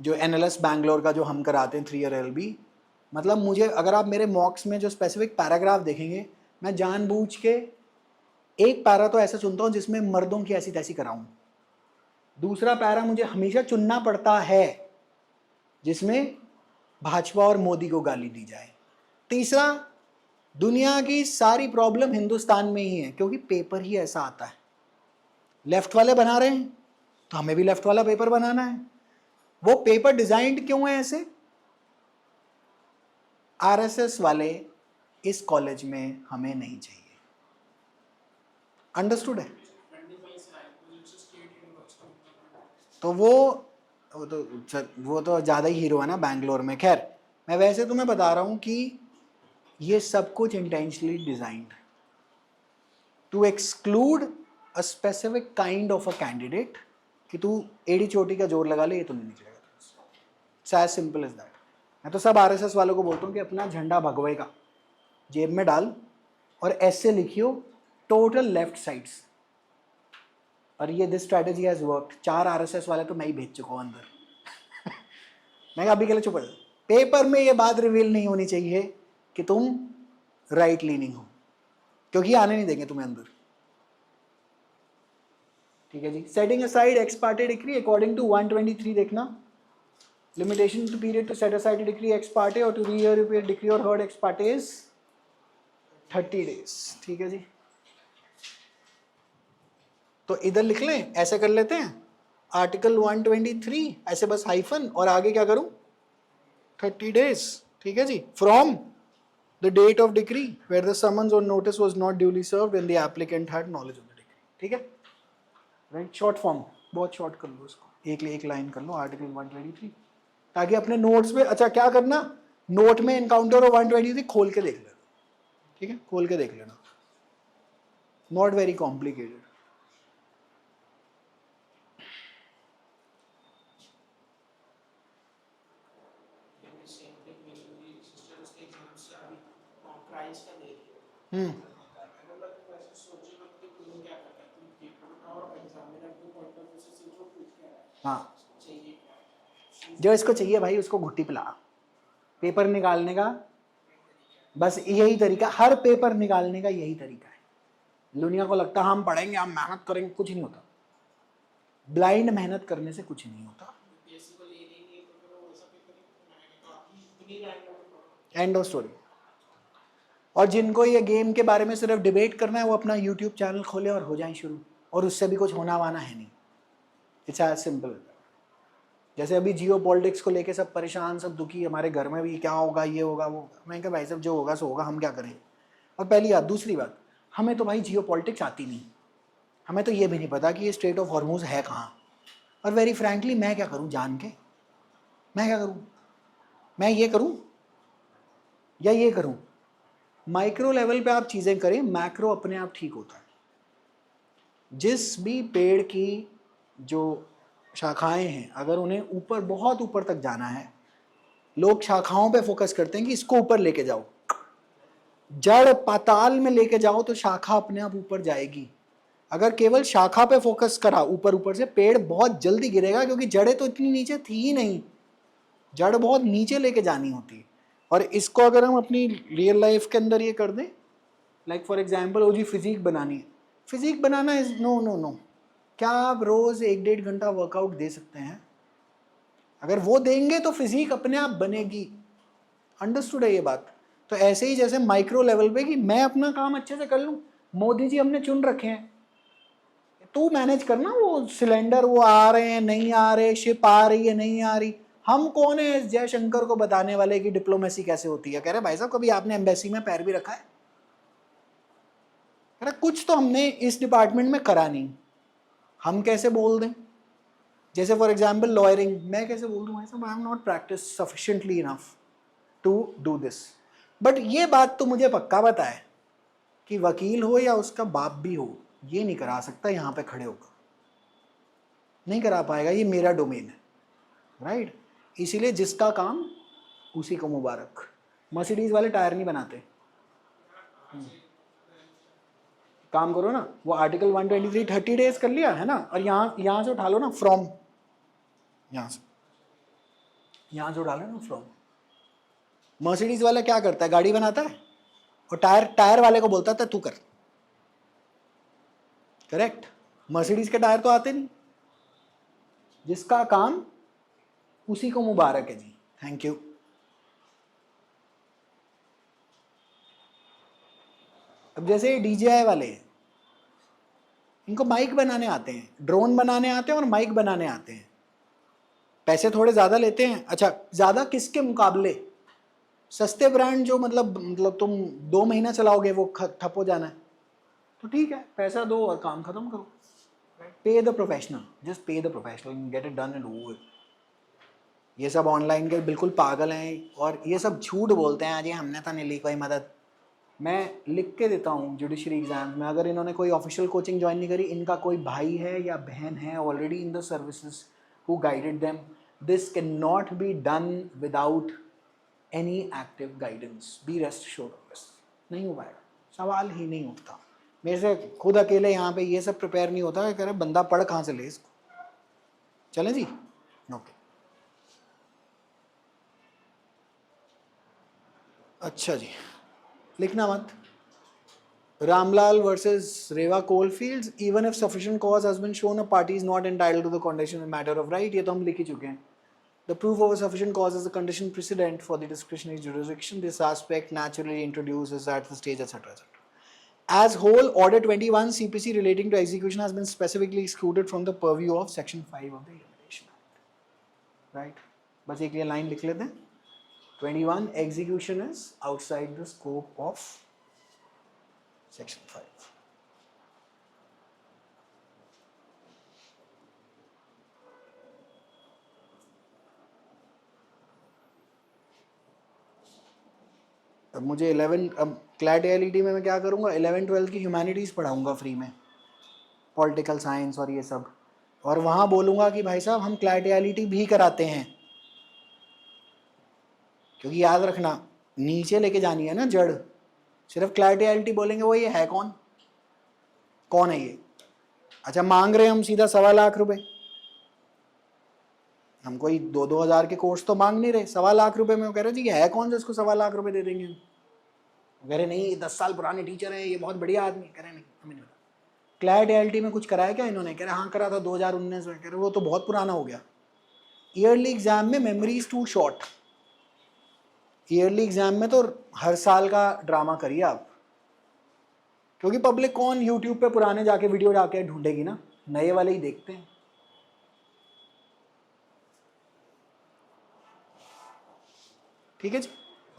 जो NLS Bangalore का जो हम कराते हैं 3 year LB. मतलब मुझे अगर आप मेरे मॉक्स में जो स्पेसिफिक पैराग्राफ देखेंगे, मैं जानबूझ के एक पैरा तो ऐसा चुनता हूँ जिसमें मर्दों की ऐसी तैसी कराऊँ. दूसरा पैरा मुझे हमेशा चुनना पड़ता है जिसमें भाजपा और मोदी को गाली दी जाए. तीसरा, दुनिया की सारी प्रॉब्लम हिंदुस्तान में ही है, क्योंकि पेपर ही ऐसा आता है. लेफ्ट वाले बना रहे हैं तो हमें भी लेफ्ट वाला पेपर बनाना है. वो पेपर डिजाइंड क्यों है ऐसे? आरएसएस वाले इस कॉलेज में हमें नहीं चाहिए. अंडरस्टूड है? तो वो तो ज़्यादा ही हीरो है ना बैंगलोर में. खैर मैं वैसे तुम्हें बता रहा हूँ कि ये सब कुछ intentionally designed to exclude a specific kind of a candidate, कि तू एड़ी चोटी का जोर लगा ले, ये तो नहीं निकलेगा. It's as simple as that. मैं तो सब आरएसएस वालों को बोलता हूँ कि अपना झंडा भगवे का जेब में डाल और ऐसे लिखियो टोटल लेफ्ट साइड्स. और ये this strategy has worked. 4 RSS वाले तो मैं ही भेज चुका हूँ अंदर. मैं अभी के लिए चुप. पेपर में ये बात रिवील नहीं होनी चाहिए कि तुम राइट लीनिंग हो, क्योंकि आने नहीं देंगे तुम्हें अंदर. ठीक है जी. Setting aside ex parte decree according to 123 देखना. Limitation to period to set aside decree ex parte or to rehear decree or heard ex parte is 30 days. ठीक है जी. तो इधर लिख लें, ऐसे कर लेते हैं, आर्टिकल 123 ऐसे बस हाइफन और आगे क्या करूं, 30 days. ठीक है जी. From the date of decree where the summons or notice was not duly served when the applicant had knowledge of the decree. ठीक है राइट. शॉर्ट फॉर्म बहुत शॉर्ट कर लो इसको, एक लाइन कर लो आर्टिकल 123, ताकि अपने नोट्स में. अच्छा क्या करना, नोट में एनकाउंटर और 123 खोल के देख लेना. ठीक है, खोल के देख लेना, नॉट वेरी कॉम्प्लिकेटेड. हम्म हाँ, जो इसको चाहिए भाई उसको घुट्टी पिला। पेपर निकालने का बस यही तरीका, हर पेपर निकालने का यही तरीका है। दुनिया को लगता है हम पढ़ेंगे, हम मेहनत करेंगे, कुछ नहीं होता। ब्लाइंड मेहनत करने से कुछ नहीं होता। End of story. और जिनको ये गेम के बारे में सिर्फ डिबेट करना है वो अपना यूट्यूब चैनल खोले और हो जाए शुरू, और उससे भी कुछ होना वाना है नहीं। It's as simple. जैसे अभी जियो पॉलिटिक्स को लेके सब परेशान, सब दुखी, हमारे घर में भी क्या होगा, ये होगा वो। मैं कहा भाई साहब जो होगा सो होगा, हम क्या करें। और पहली बात, दूसरी बात, हमें तो भाई जियो पॉलिटिक्स आती नहीं, हमें तो ये भी नहीं पता कि ये स्ट्रेट ऑफ हॉर्मूज है कहाँ। और वेरी फ्रैंकली मैं क्या करूँ जान के, मैं क्या करूँ, मैं ये करूँ या ये करूँ। माइक्रो लेवल पे आप चीज़ें करें, मैक्रो अपने आप ठीक होता है। जिस भी पेड़ की जो शाखाएं हैं, अगर उन्हें ऊपर, बहुत ऊपर तक जाना है, लोग शाखाओं पे फोकस करते हैं कि इसको ऊपर लेके जाओ। जड़ पाताल में लेके जाओ तो शाखा अपने आप ऊपर जाएगी। अगर केवल शाखा पे फोकस करा ऊपर ऊपर से, पेड़ बहुत जल्दी गिरेगा, क्योंकि जड़ें तो इतनी नीचे थी ही नहीं। जड़ बहुत नीचे लेके जानी होती है। और इसको अगर हम अपनी रियल लाइफ के अंदर ये कर दें, लाइक फॉर एग्जाम्पल, वो जी फिजिक बनानी है, फिजिक बनाना इज नो नो नो। क्या आप रोज 1-1.5 घंटा वर्कआउट दे सकते हैं? अगर वो देंगे तो फिजिक अपने आप बनेगी। अंडरस्टूड है ये बात? तो ऐसे ही जैसे माइक्रो लेवल पे कि मैं अपना काम अच्छे से कर लूँ, मोदी जी हमने चुन रखे हैं, तू मैनेज करना, वो सिलेंडर वो आ रहे हैं नहीं आ रहे, शिप आ रही है नहीं आ रही। हम कौन है जयशंकर को बताने वाले कि डिप्लोमेसी कैसे होती है? कह रहे भाई साहब कभी आपने एम्बेसी में पैर भी रखा है? कह रहे कुछ तो हमने इस डिपार्टमेंट में करा नहीं, हम कैसे बोल दें? जैसे फॉर एग्जाम्पल लॉयरिंग, मैं कैसे बोल दूँ भाई साहब I am not practice sufficiently enough to do this. But ये बात तो मुझे पक्का पता है कि वकील हो या उसका बाप भी हो, ये नहीं करा सकता यहाँ पे खड़े होकर, नहीं करा पाएगा, ये मेरा डोमेन है, राइट? इसीलिए जिसका काम उसी को मुबारक। मर्सिडीज वाले टायर नहीं बनाते। काम करो ना, वो आर्टिकल 123 30 डेज कर लिया है ना, और यहाँ से उठा लो ना फ्रॉम, यहाँ से उठा लो ना फ्रॉम। मर्सिडीज वाला क्या करता है, गाड़ी बनाता है और टायर वाले को बोलता था तू कर। करेक्ट? मर्सिडीज के टायर तो आते नहीं। जिसका काम उसी को मुबारक है जी। Thank you. अब जैसे DJI वाले हैं, इनको माइक बनाने आते हैं, ड्रोन बनाने आते हैं और माइक बनाने आते हैं। पैसे थोड़े ज़्यादा लेते हैं। अच्छा, ज़्यादा किसके मुकाबले? सस्ते ब्रांड जो मतलब तुम 2 महीना चलाओगे वो ठप हो जाना है, तो ठीक है, पैसा दो और काम खत्म करो। पे द प्रोफेशनल, जस्ट पे the professional, get it done and over. ये सब ऑनलाइन के बिल्कुल पागल हैं और ये सब झूठ बोलते हैं, आज ये हमने तो नहीं ली कोई मदद। मैं लिख के देता हूँ जुडिशरी एग्जाम में, अगर इन्होंने कोई ऑफिशियल कोचिंग ज्वाइन नहीं करी, इनका कोई भाई है या बहन है already in the services who guided them, this can not be done without any active guidance. Be rest sure of this. नहीं हो पाएगा, सवाल ही नहीं उठता। मेरे से खुद अकेले यहाँ पे ये सब प्रिपेयर नहीं होता कि करे बंदा पढ़ कहाँ से ले इसको। चलें जी? ओके। अच्छा जी, लिखना मत। Ramlal versus Rewa Coalfields, even if sufficient cause has been shown, a party is not entitled to the condition in matter of right. ये तो हम लिख ही चुके हैं। The proof of a sufficient cause is a condition precedent for the discretionary jurisdiction. This aspect naturally introduces at the stage, etc., etc. As whole, Order 21 CPC relating to execution has been specifically excluded from the purview of Section 5 of the Elimination Act. Right? बस एक ये line लिख लेते हैं। 21 execution is outside the scope of Section 5. अब मुझे 11, अब CLAT ALED में मैं क्या करूँगा, 11-12 की ह्यूमैनिटीज़ पढ़ाऊँगा फ्री में, पॉलिटिकल साइंस और ये सब, और वहाँ बोलूँगा कि भाई साहब हम क्लैट ALED भी कराते हैं, क्योंकि याद रखना नीचे लेके जानी है ना जड़, सिर्फ क्लैरिटी एलिटी बोलेंगे वो ये है कौन, कौन है ये? अच्छा मांग रहे हैं हम सीधा 1.25 लाख रुपए, हम कोई 2-2 हज़ार के कोर्स तो मांग नहीं रहे, 1.25 लाख रुपए में वो कह रहे जी ये है कौन जिसको 1.25 लाख रुपए दे देंगे हम? कह रहे नहीं 10 साल पुराने टीचर है, ये बहुत बढ़िया आदमी। कह रहे नहीं हमें नहीं पता। क्लैट एलटी में कुछ कराया क्या इन्होंने? कह रहे हाँ करा था 2019 में। कह रहे वो तो बहुत पुराना हो गया। ईयरली एग्जाम में memory is too short. Early exam में तो हर साल का ड्रामा करिए आप, क्योंकि पब्लिक कौन यूट्यूब पे पुराने जाके वीडियो जाके ढूंढेगी ना, नए वाले ही देखते हैं। ठीक है जी,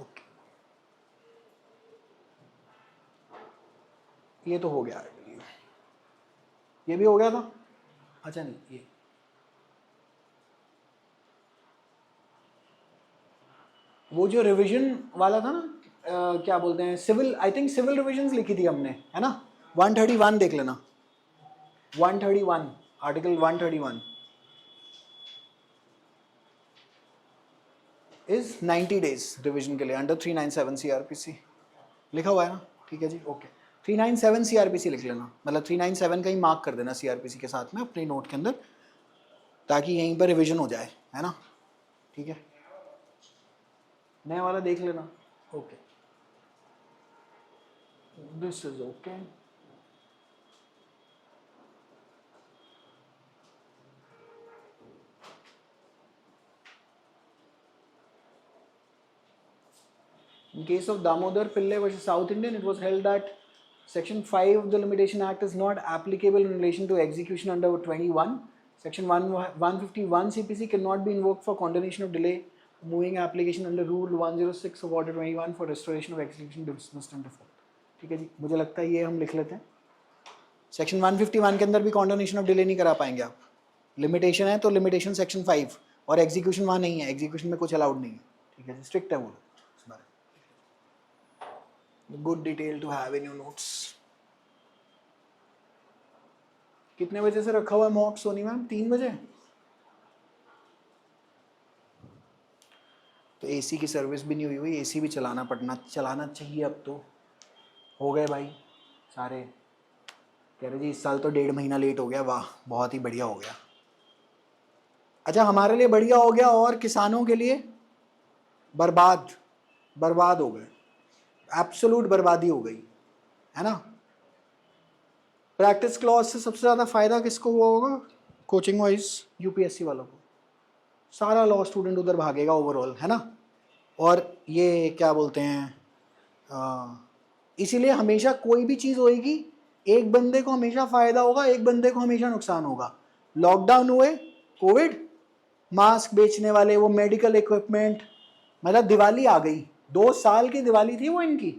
ओके ये तो हो गया, ये भी हो गया था। अच्छा नहीं ये वो जो रिवीजन वाला था ना, क्या बोलते हैं civil, I think civil revisions लिखी थी हमने, है ना? 131 देख लेना, 131 आर्टिकल 131 इज 90 डेज रिविजन के लिए अंडर 397 CRPC लिखा हुआ है ना? ठीक है जी, ओके 397 CRPC लिख लेना, मतलब 397 का ही मार्क कर देना CRPC के साथ में अपने नोट के अंदर, ताकि यहीं पर रिविजन हो जाए, है ना? ठीक है, नया वाला देख लेना। Okay this is okay. In case of Damodar Pillai versus South Indian, it was held that Section 5 of the Limitation Act is not applicable in relation to execution under 21. Section 151 CPC cannot be invoked for condonation of delay moving application under Rule 106 of Order 21 for restoration of execution dismissed and default. ठीक है जी, मुझे लगता है ये हम लिख लेते हैं। सेक्शन 151 के अंदर भी कॉन्डोनेशन ऑफ डिले नहीं करा पाएंगे आप। लिमिटेशन है तो लिमिटेशन सेक्शन 5, और एग्जीक्यूशन वहाँ नहीं है, एग्जीक्यूशन में कुछ अलाउड नहीं है। ठीक है जी, स्ट्रिक्ट है वो। Good detail to have in your notes. कितने बजे से रखा हुआ है मॉक सोनी मैम? 3 बजे। तो एसी की सर्विस भी नहीं हुई हुई, एसी भी चलाना चाहिए अब तो। हो गए भाई सारे, कह रहे जी इस साल तो 1.5 महीना लेट हो गया, वाह बहुत ही बढ़िया हो गया। अच्छा हमारे लिए बढ़िया हो गया, और किसानों के लिए बर्बाद हो गए, एब्सोल्यूट बर्बादी हो गई, है ना? प्रैक्टिस क्लॉज से सबसे ज़्यादा फायदा किसको हुआ होगा? कोचिंग वाइज यूपीएससी वालों को। सारा लॉ स्टूडेंट उधर भागेगा ओवरऑल, है ना? और ये क्या बोलते हैं, इसीलिए हमेशा कोई भी चीज़ होएगी, एक बंदे को हमेशा फ़ायदा होगा, एक बंदे को हमेशा नुकसान होगा। लॉकडाउन हुए, कोविड, मास्क बेचने वाले, वो मेडिकल इक्विपमेंट, मतलब दिवाली आ गई, 2 साल की दिवाली थी वो इनकी।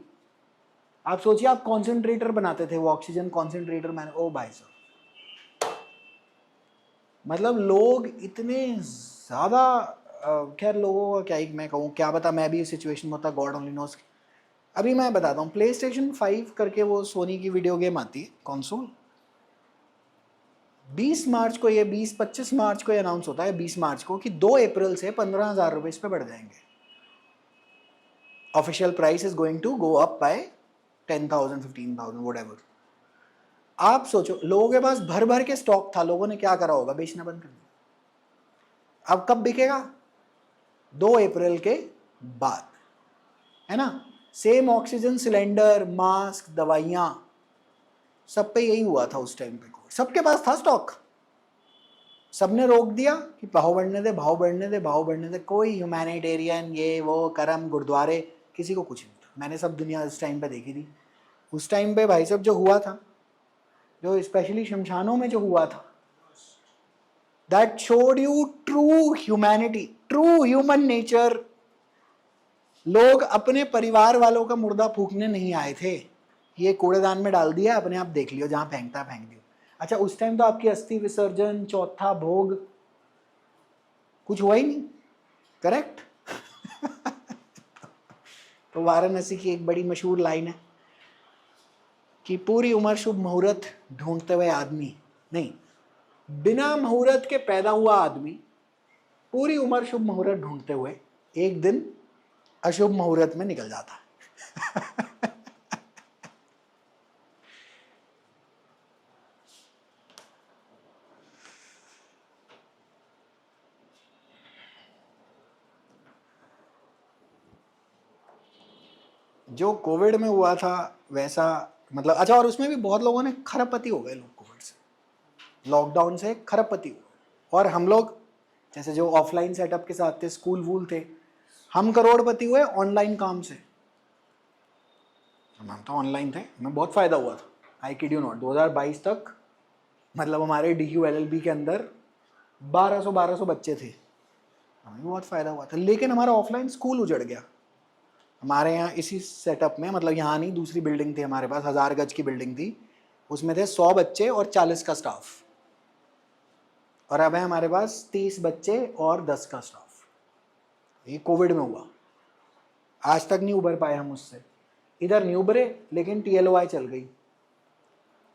आप सोचिए, आप कॉन्सेंट्रेटर बनाते थे, वो ऑक्सीजन कॉन्सेंट्रेटर मैंने, ओ भाई साहब, मतलब लोग इतने ज़्यादा, खैर लोगों का क्या ही मैं कहूँ, क्या बता, मैं भी इस सिचुएशन में होता, गॉड ओनली नोस। अभी मैं बताता हूँ, PlayStation 5 करके वो सोनी की वीडियो गेम आती है कंसोल, 20 मार्च को, ये 20-25 मार्च को अनाउंस होता है, 20 मार्च को, कि 2 अप्रैल से 15,000 रुपये इस पर बढ़ जाएंगे। Official price is going to go up by 10,000 15,000 whatever. आप सोचो, लोगों के पास भर भर के स्टॉक था, लोगों ने क्या करा होगा? बेचना बंद कर दिया। अब कब बिकेगा? 2 अप्रैल के बाद, है ना? सेम ऑक्सीजन सिलेंडर, मास्क, दवाइयाँ, सब पे यही हुआ था उस टाइम पे। सबके पास था स्टॉक, सबने रोक दिया कि भाव बढ़ने दे, भाव बढ़ने दे, भाव बढ़ने दे। कोई ह्यूमैनिटेरियन ये वो करम गुरुद्वारे, किसी को कुछ नहीं था। मैंने सब दुनिया उस टाइम पे देखी थी। उस टाइम पे भाई साहब जो हुआ था, जो स्पेशली शमशानों में जो हुआ था, that showed you true humanity, true human nature. लोग अपने परिवार वालों का मुर्दा फूकने नहीं आए थे, ये कूड़ेदान में डाल दिया, अपने आप देख लियो, जहां फेंकता फेंक दियो। अच्छा उस टाइम तो आपकी अस्थि विसर्जन, चौथा भोग, कुछ हुआ ही नहीं, करेक्ट? तो वाराणसी की एक बड़ी मशहूर लाइन है कि पूरी उम्र शुभ मुहूर्त ढूंढते हुए आदमी, नहीं, बिना मुहूर्त के पैदा हुआ आदमी पूरी उम्र शुभ मुहूर्त ढूंढते हुए एक दिन अशुभ मुहूर्त में निकल जाता है। जो कोविड में हुआ था वैसा, मतलब अच्छा, और उसमें भी बहुत लोगों ने खरबपति हो गए लोग कोविड से, लॉकडाउन से खरबपति हुए। और हम लोग जैसे जो ऑफलाइन सेटअप के साथ थे, स्कूल वूल थे, हम करोड़पति हुए ऑनलाइन काम से। हम तो ऑनलाइन थे, हमें बहुत फ़ायदा हुआ था। आई किड यू नॉट, 2022 तक मतलब हमारे DQLLB के अंदर 1200 बच्चे थे, हमें बहुत फ़ायदा हुआ था। लेकिन हमारा ऑफलाइन स्कूल उजड़ गया। हमारे यहाँ इसी सेटअप में, मतलब यहाँ नहीं, दूसरी बिल्डिंग थी हमारे पास, 1000 गज की बिल्डिंग थी, उसमें थे 100 बच्चे और 40 का स्टाफ। और अब है हमारे पास 30 बच्चे और 10 का स्टाफ। ये कोविड में हुआ, आज तक नहीं उभर पाए हम उससे। इधर नहीं उभरे, लेकिन TLOI चल गई।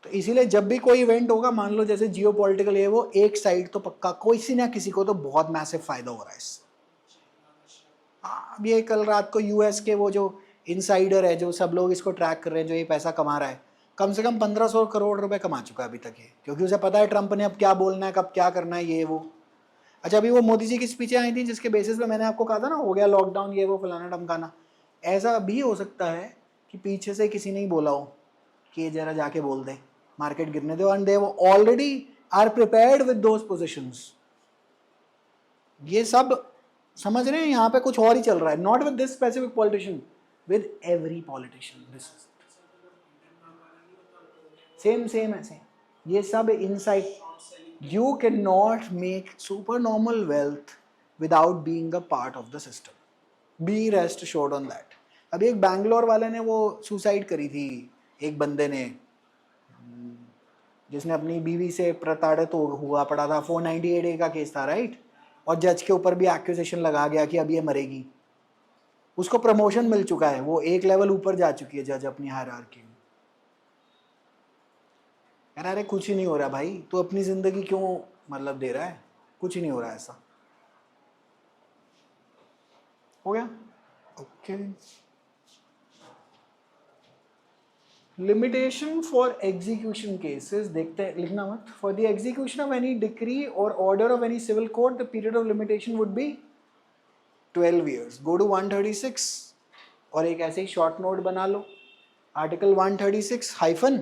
तो इसीलिए जब भी कोई इवेंट होगा, मान लो जैसे जियो पॉलिटिकल है, वो एक साइड तो पक्का किसी ना किसी को तो बहुत मैसिव फायदा हो रहा है इससे। अब ये कल रात को US के वो जो इनसाइडर है, जो सब लोग इसको ट्रैक कर रहे हैं, जो ये पैसा कमा रहा है, कम से कम 1500 करोड़ रुपए कमा चुका है अभी तक ये, क्योंकि उसे पता है ट्रंप ने अब क्या बोलना है, कब क्या करना है, ये वो। अच्छा, अभी वो मोदी जी की स्पीचें आई थी जिसके बेसिस पे मैंने आपको कहा था ना, हो गया लॉकडाउन, ये वो फलाना ढमकाना। ऐसा भी हो सकता है कि पीछे से किसी ने ही बोला हो कि ये जरा जाके बोल दे, मार्केट गिरने दो, and they already are prepared with those positions. ये सब समझ रहे हैं, यहाँ पे कुछ और ही चल रहा है, not with this specific politician, with every politician. This same ऐसे ये सब inside. You can not make super normal wealth without being a part of the system, be rest assured on that. अभी एक बैंगलोर वाले ने वो सुसाइड करी थी, एक बंदे ने, जिसने अपनी बीवी से प्रताड़ित हुआ पड़ा था, 498A का केस था, राइट। और जज के ऊपर भी एक्यूजेशन लगा गया कि अब ये मरेगी। उसको प्रमोशन मिल चुका है, वो एक लेवल ऊपर जा चुकी है जज अपनी हायरार्की में। अरे कुछ ही नहीं हो रहा भाई, तो अपनी जिंदगी क्यों मतलब दे रहा है, कुछ ही नहीं हो रहा ऐसा। हो गया, okay. Limitation for execution cases देखते हैं, लिखना मत। For the execution of any decree और order of any civil code, the period of limitation would be 12 years। Go to 136 और एक ऐसे ही शॉर्ट नोट बना लो, आर्टिकल 136 हाइफन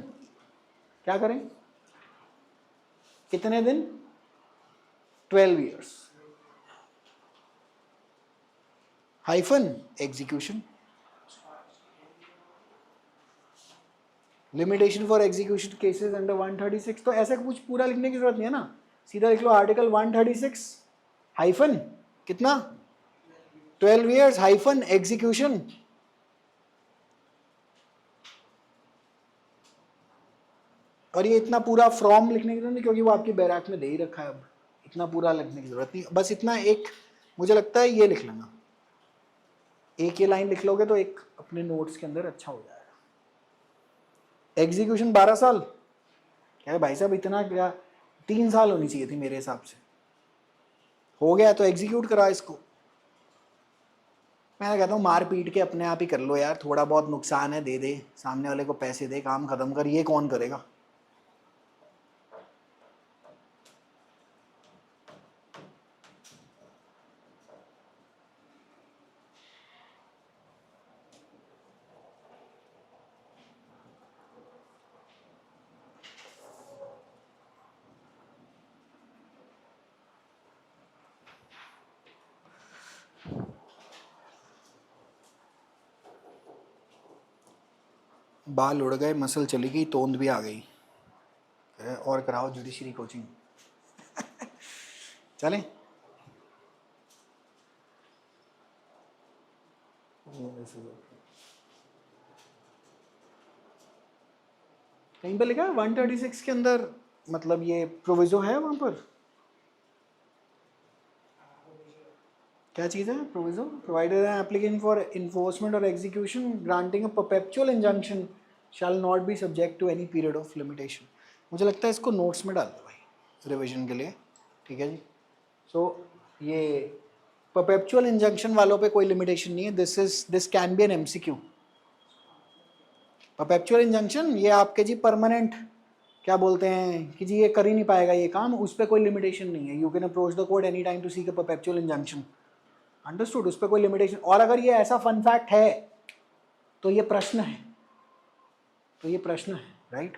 क्या करें, कितने दिन, 12 years hyphen execution. Limitation for execution cases under 136, तो ऐसा कुछ पूरा लिखने की जरूरत नहीं है ना, सीधा लिख लो आर्टिकल 136 हाइफन कितना, 12 years हाइफन एग्जीक्यूशन। और ये इतना पूरा फ्रॉम लिखने की जरूरत नहीं, क्योंकि वो आपकी बैराक में दे ही रखा है, अब इतना पूरा लिखने की जरूरत नहीं। बस इतना एक मुझे लगता है ये लिख लेना, एक ये लाइन लिख लोगे तो एक अपने नोट्स के अंदर अच्छा हो जाएगा। एग्जीक्यूशन 12 साल, क्या है भाई साहब, इतना क्या, 3 साल होनी चाहिए थी मेरे हिसाब से। हो गया तो एग्जीक्यूट करा इसको। मैं कहता हूँ मार पीट के अपने आप ही कर लो यार, थोड़ा बहुत नुकसान है, दे दे सामने वाले को, पैसे दे, काम खत्म कर, ये कौन करेगा। बाल उड़ गए, मसल चली गई, तोंद भी आ गई, और कराओ जुडिशरी कोचिंग। चलें, कहीं पर लिखा है 136 के अंदर, मतलब ये प्रोविजो है वहां पर, क्या चीज़ है proviso, provided an application for enforcement or execution granting a perpetual injunction shall not be subject to any period of limitation. मुझे लगता है इसको नोट्स में डाल दो भाई रिवीजन के लिए, ठीक है जी। सो ये परपेचुअल इंजंक्शन वालों पे कोई लिमिटेशन नहीं है, this can be an MCQ। Perpetual injunction ये आपके जी परमानेंट क्या बोलते हैं कि जी ये कर ही नहीं पाएगा ये काम, उस पर कोई लिमिटेशन नहीं है। You can approach the court any time to seek a perpetual injunction, understood, उस पर कोई लिमिटेशन। और अगर ये ऐसा फन फैक्ट है तो ये प्रश्न है, राइट?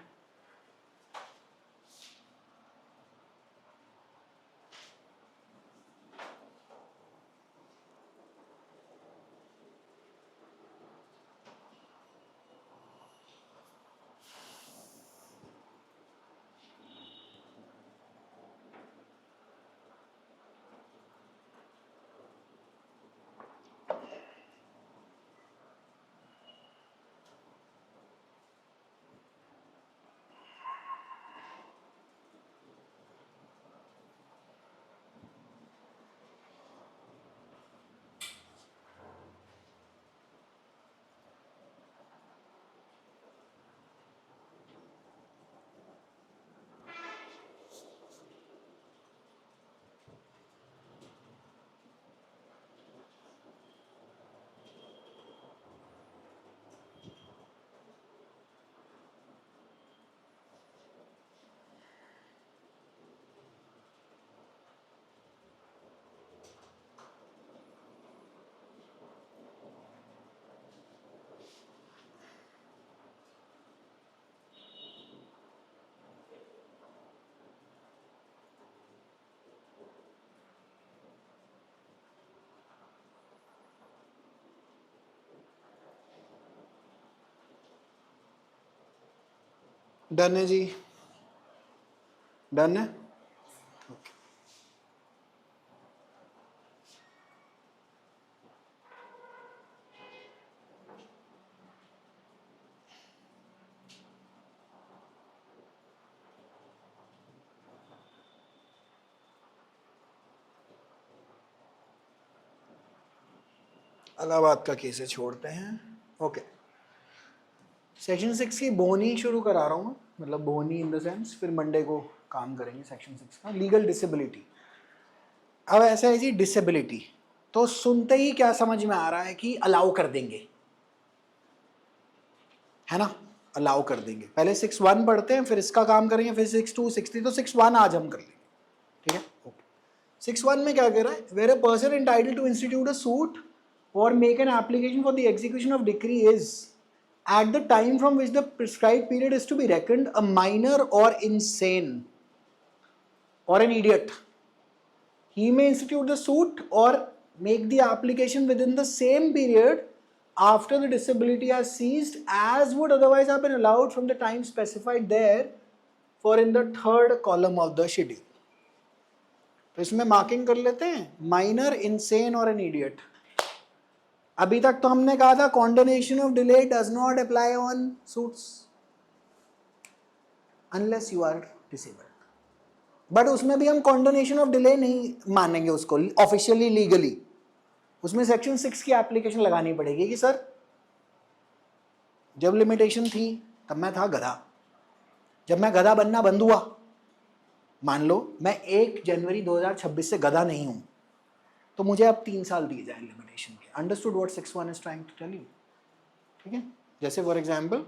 डन है जी, डन है। इलाहाबाद का केस है, छोड़ते हैं। ओके, सेक्शन 6 की बोनी शुरू करा रहा हूँ, मतलब बोनी इन द सेंस, फिर मंडे को काम करेंगे सेक्शन 6 का, लीगल डिसेबिलिटी। अब ऐसा है जी, डिसेबिलिटी तो सुनते ही क्या समझ में आ रहा है कि अलाउ कर देंगे, है ना? अलाउ कर देंगे। पहले 6(1) पढ़ते हैं, फिर इसका काम करेंगे, फिर 6(2), 6(3, तो 6(1) आज हम कर लेंगे, ठीक है? ओके, 6(1) में क्या कह रहा है? Where a person entitled to institute a suit or make an application for the execution of decree is at the time from which the prescribed period is to be reckoned a minor or insane or an idiot. He may institute the suit or make the application within the same period after the disability has ceased as would otherwise have been allowed from the time specified there for in the third column of the schedule. तो इसमें marking कर लेते हैं, minor, insane or an idiot. अभी तक तो हमने कहा था condonation of delay does not apply on suits unless you are disabled, but उसमें भी हम कॉन्डोनेशन ऑफ डिले नहीं मानेंगे उसको ऑफिशियली, लीगली। उसमें सेक्शन 6 की एप्लीकेशन लगानी पड़ेगी कि सर जब लिमिटेशन थी तब मैं था गधा, जब मैं गधा बनना बंद हुआ, मान लो मैं 1 जनवरी 2026 से गधा नहीं हूं, तो मुझे अब 3 साल दिए जाए लिमिटेशन के। Understood what 6(1) is trying to tell you, ठीक है? जैसे for example,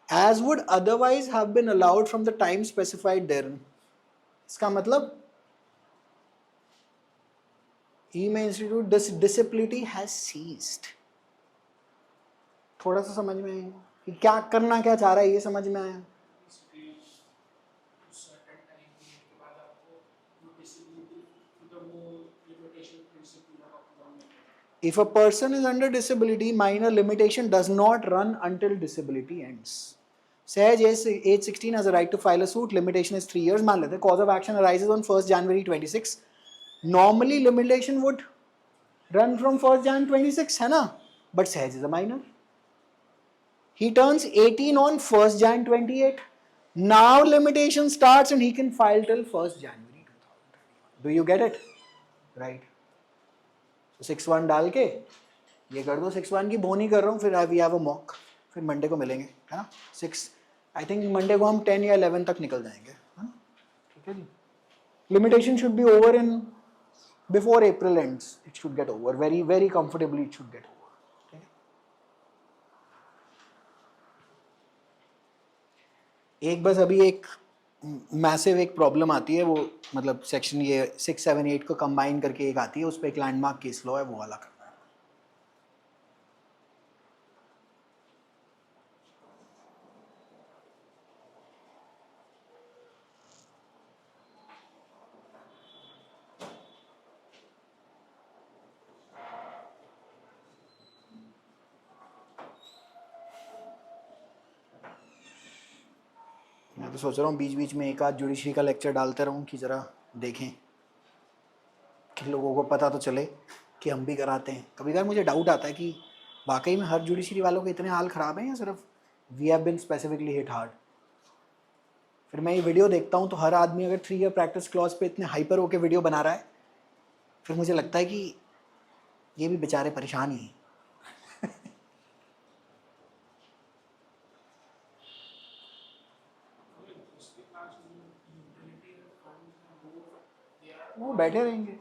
as would otherwise have been allowed from the time specified there, इसका मतलब ही में institute this disability has ceased. थोड़ा सा समझ में आया कि क्या करना क्या चाह रहा है, ये समझ में आया? If a person is under disability, minor limitation does not run until disability ends. Sahaj, age 16 has a right to file a suit. Limitation is 3 years. मान लेते हैं cause of action arises on 1st January 26. Normally limitation would run from 1st Jan 26, है ना? But Sahaj is a minor. He turns 18 on 1st Jan 28. Now limitation starts and he can file till 1st January 2031. Do you get it? Right. 6(1) डाल के ये कर दो, 6(1) की बोनी कर रहा हूँ, फिर वी हैव अ मॉक, फिर मंडे को मिलेंगे, है ना? 6 आई थिंक मंडे को हम 10 या 11 तक निकल जाएंगे, है ना? ठीक है जी। Limitation should be over in before April ends, it should get over very very comfortably, it should get over, ठीक है? एक बस अभी एक मैसिव एक प्रॉब्लम आती है, वो मतलब सेक्शन ये 6, 7, 8 को कंबाइन करके एक आती है, उस पर एक लैंडमार्क केस लॉ है, वो वाला करना है। मैं तो सोच रहा हूँ बीच बीच में एक आध जुडिशरी का लेक्चर डालते रहूँ कि ज़रा देखें कि लोगों को पता तो चले कि हम भी कराते हैं। कभी कभार मुझे डाउट आता है कि वाकई में हर जुडिशरी वालों के इतने हाल ख़राब हैं या सिर्फ we have been specifically hit hard. फिर मैं ये वीडियो देखता हूँ तो हर आदमी अगर 3 ईयर प्रैक्टिस क्लॉज पे इतने हाइपर होकर वीडियो बना रहा है, फिर मुझे लगता है कि ये भी बेचारे परेशान ही हैं। वो बैठे रहेंगे।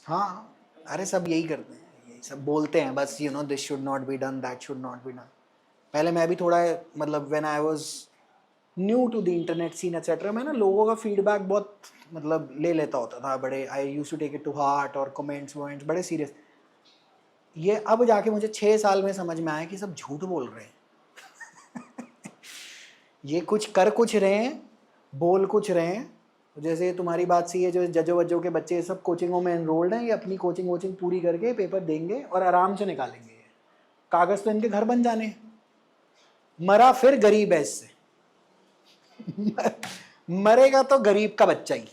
हाँ, अरे सब यही करते हैं, यही सब बोलते हैं बस, you know this should not be done, that should not be done. पहले मैं भी थोड़ा मतलब when I was new to the internet scene etcetera, मैं ना लोगों का फीडबैक बहुत मतलब ले लेता होता था, बड़े I used to take it to heart, और कमेंट्स वमेंट्स बड़े सीरियस। ये अब जाके मुझे 6 साल में समझ में आया कि सब झूठ बोल रहे हैं। ये कुछ कर कुछ रहे हैं, बोल कुछ रहे हैं। जैसे तुम्हारी बात सही है, जो जजों वज्जों के बच्चे सब कोचिंगों में एनरोल्ड हैं, ये अपनी कोचिंग वोचिंग पूरी करके पेपर देंगे और आराम से निकालेंगे। कागज़ तो इनके घर बन जाने, मरा फिर गरीब है इससे। मरेगा तो गरीब का बच्चा ही।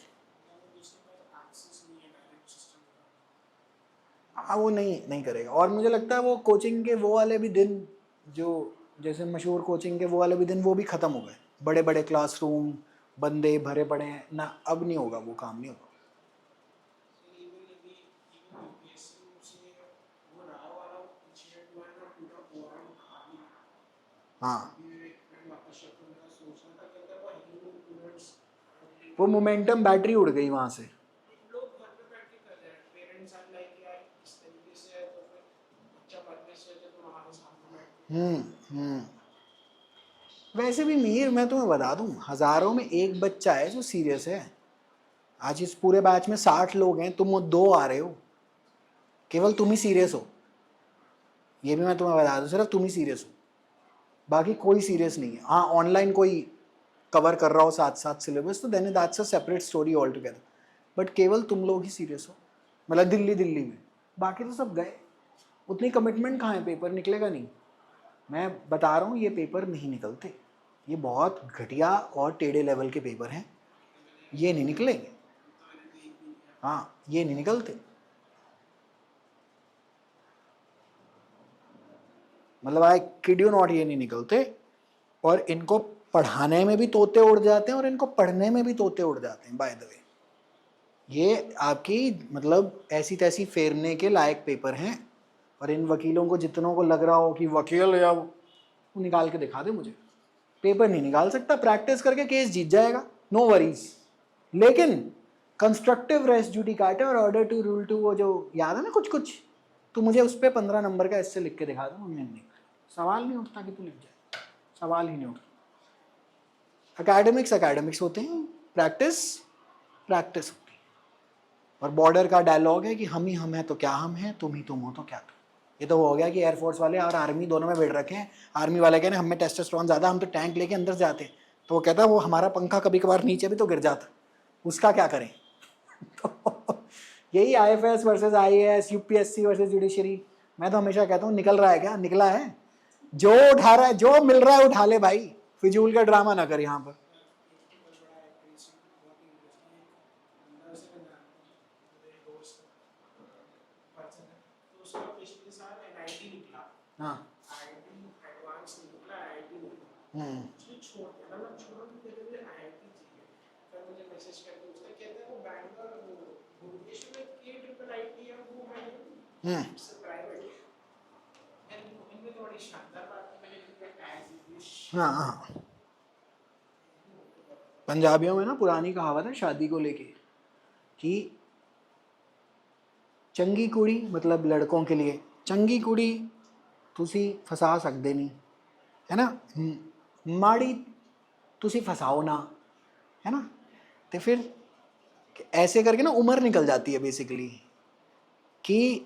हाँ, वो नहीं करेगा। और मुझे लगता है वो कोचिंग के वो वाले भी दिन, जो जैसे मशहूर कोचिंग के वो वाले भी दिन, वो भी ख़त्म हो गए। बड़े बड़े क्लासरूम, बंदे भरे पड़े हैं ना, अब नहीं होगा, वो काम नहीं होगा। हाँ, वो मोमेंटम बैटरी उड़ गई वहाँ से। वैसे भी मीर, मैं तुम्हें बता दूं, हज़ारों में एक बच्चा है जो सीरियस है। आज इस पूरे बैच में 60 लोग हैं, तुम 2 आ रहे हो, केवल तुम ही सीरियस हो। ये भी मैं तुम्हें बता दूं, सिर्फ तुम ही सीरियस हो, बाकी कोई सीरियस नहीं है। हाँ, ऑनलाइन कोई कवर कर रहा हो साथ साथ सिलेबस, तो then that's a separate story all together, but केवल तुम लोग ही सीरियस हो। मतलब दिल्ली में, बाकी तो सब गए। उतनी कमिटमेंट कहाँ है, पेपर निकलेगा नहीं। मैं बता रहा हूँ, ये पेपर नहीं निकलते, ये बहुत घटिया और टेढ़े लेवल के पेपर हैं, ये नहीं निकलेंगे। हाँ, ये नहीं निकलते। मतलब आई किड यू नॉट, ये नहीं निकलते। और इनको पढ़ाने में भी तोते उड़ जाते हैं और इनको पढ़ने में भी तोते उड़ जाते हैं, बाय द वे। ये आपकी मतलब ऐसी तैसी फेरने के लायक पेपर हैं। और इन वकीलों को, जितनों को लग रहा हो कि वकील या वो निकाल के दिखा दे मुझे, पेपर नहीं निकाल सकता। प्रैक्टिस करके केस जीत जाएगा, नो वरीज। लेकिन कंस्ट्रक्टिव रेस जुडिकाटा और ऑर्डर टू रूल टू, वो जो याद है ना कुछ कुछ, तो मुझे उस पर 15 नंबर का इससे लिख के दिखा दो। नहीं, सवाल नहीं उठता कि तू लिख जाए, सवाल ही नहीं उठता। एकेडमिक्स होते हैं, प्रैक्टिस होती है। और बॉर्डर का डायलॉग है कि हम ही हम हैं तो क्या हम हैं, तुम ही तुम हो तो क्या तुम। ये तो हो गया कि एयरफोर्स वाले और आर्मी दोनों में बैठ रखे हैं। आर्मी वाले कहने हमें टेस्टोस्टेरोन ज़्यादा, हम तो टैंक लेके अंदर जाते। तो वो कहता वो हमारा पंखा कभी कभार नीचे भी तो गिर जाता, उसका क्या करें। तो यही IFS versus IAS, UPSC versus judiciary. मैं तो हमेशा कहता हूँ, निकल रहा है क्या, निकला है, जो उठा रहा है, जो मिल रहा है उठा ले भाई, फिजूल का ड्रामा ना कर यहाँ पर। हाँ, हाँ, पंजाबियों में ना पुरानी कहावत है शादी को लेके कि चंगी कुड़ी, मतलब लड़कों के लिए, चंगी कुड़ी तुसी फसा सकते नहीं, है ना, माड़ी तुसी फसाओ ना, है ना। तो फिर ऐसे करके ना उम्र निकल जाती है बेसिकली, कि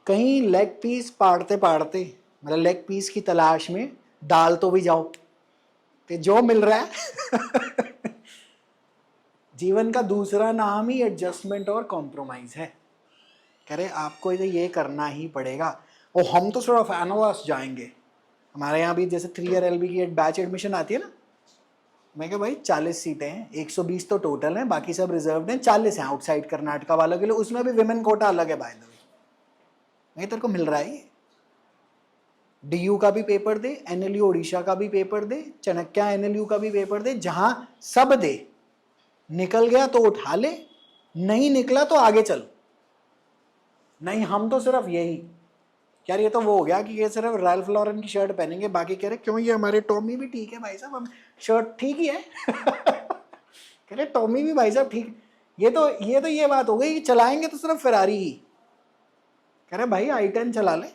कहीं लेग पीस पाड़ते पाड़ते, मतलब लेग पीस की तलाश में डाल तो भी जाओ, तो जो मिल रहा है जीवन का दूसरा नाम ही एडजस्टमेंट और कॉम्प्रोमाइज है। कह रहे आपको ये करना ही पड़ेगा। और हम तो सिर्फ एनालास जाएंगे। हमारे यहाँ भी जैसे 3 ईयर LB की एक बैच एडमिशन आती है ना, मैं कहा भाई 40 सीटें हैं, 120 तो टोटल हैं, बाकी सब रिजर्व्ड हैं, 40 हैं आउटसाइड कर्नाटका वालों के लिए, उसमें भी विमेन कोटा अलग है बाय द वे। नहीं तेरे को मिल रहा है, DU का भी पेपर दे, NLU ओडिशा का भी पेपर दे, चाणक्य NLU का भी पेपर दे, जहां सब दे, निकल गया तो उठा ले, नहीं निकला तो आगे चल। नहीं हम तो सिर्फ यही, यार ये तो वो हो गया कि ये सिर्फ रैल्फ लॉरेन की शर्ट पहनेंगे, बाकी कह रहे क्यों ये हमारे टॉमी भी ठीक है भाई साहब, हम शर्ट ठीक ही है कह रहे टॉमी भी भाई साहब ठीक। ये बात हो गई कि चलाएंगे तो सिर्फ फेरारी ही। कह रहे भाई i10 चला ले,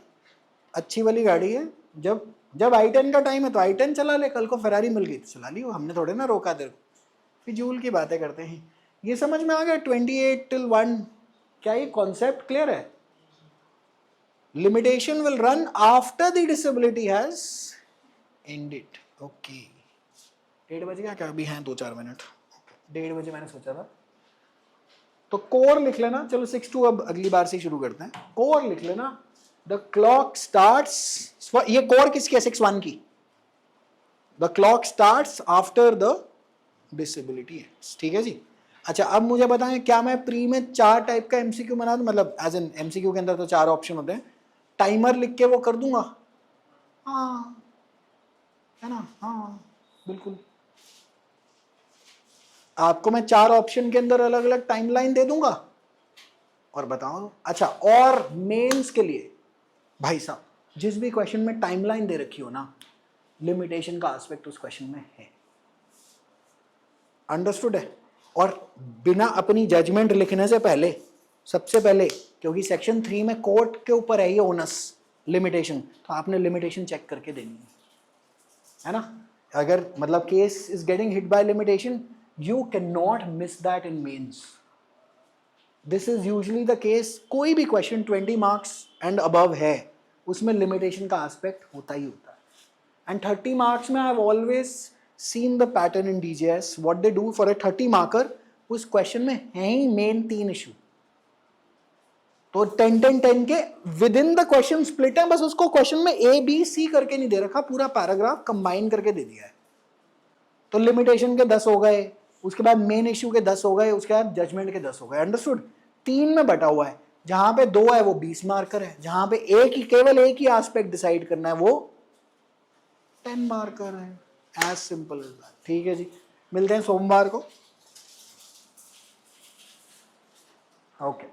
अच्छी वाली गाड़ी है, जब i10 का टाइम है तो i10 चला ले, कल को फेरारी मिल गई तो चला ली, हमने थोड़े ना रोका तेरे को। फिजूल की बातें करते हैं। ये समझ में आ गया 28 till 1, क्या ये कॉन्सेप्ट क्लियर है? Limitation will run after the disability has ended. Okay. 1:30 बज गया क्या? अभी हैं 2-4 मिनट। 1:30 बजे मैंने सोचा था। तो कोर लिख लेना, चलो 6-2 अब अगली बार से शुरू करते हैं। कोर लिख लेना, द क्लॉक स्टार्ट्स, ये कोर किसकी है? 6-1 की। The clock starts after the disability ends. ठीक है जी। अच्छा अब मुझे बताएं, क्या मैं प्री में 4 टाइप का MCQ बना दूं? मतलब एज एन MCQ के अंदर तो 4 ऑप्शन होते हैं, टाइमर लिख के वो कर दूंगा? हाँ है ना, हाँ बिल्कुल। आपको मैं 4 ऑप्शन के अंदर अलग अलग टाइमलाइन दे दूंगा और बताओ। अच्छा और मेंस के लिए भाई साहब, जिस भी क्वेश्चन में टाइमलाइन दे रखी हो ना, लिमिटेशन का एस्पेक्ट उस क्वेश्चन में है। अंडरस्टूड है? और बिना अपनी जजमेंट लिखने से पहले, सबसे पहले, क्योंकि सेक्शन 3 में कोर्ट के ऊपर है ये ओनस लिमिटेशन, तो आपने लिमिटेशन चेक करके देनी है ना। अगर मतलब case is getting hit by limitation, you can not miss that in mains. This is usually the case, कोई भी क्वेश्चन 20 मार्क्स एंड अबव है, उसमें लिमिटेशन का एस्पेक्ट होता ही होता है। एंड 30 मार्क्स में I have always seen the pattern in DJS, what they do for a 30 marker, उस क्वेश्चन में है ही मेन 3 इशू, तो 10-10-10 के with in the question split है, बस उसको क्वेश्चन में ABC करके नहीं दे रखा, पूरा पैराग्राफ कंबाइन करके दे दिया है। तो लिमिटेशन के 10 हो गए, उसके बाद मेन इशू के 10 हो गए, उसके बाद जजमेंट के 10 हो गए। अंडरस्टूड? 3 में बटा हुआ है, जहां पे 2 है वो 20 मार्कर है, जहां पे केवल एक ही एस्पेक्ट डिसाइड करना है वो 10 मार्कर है। As simple as that. ठीक है जी, मिलते हैं सोमवार को। ओके।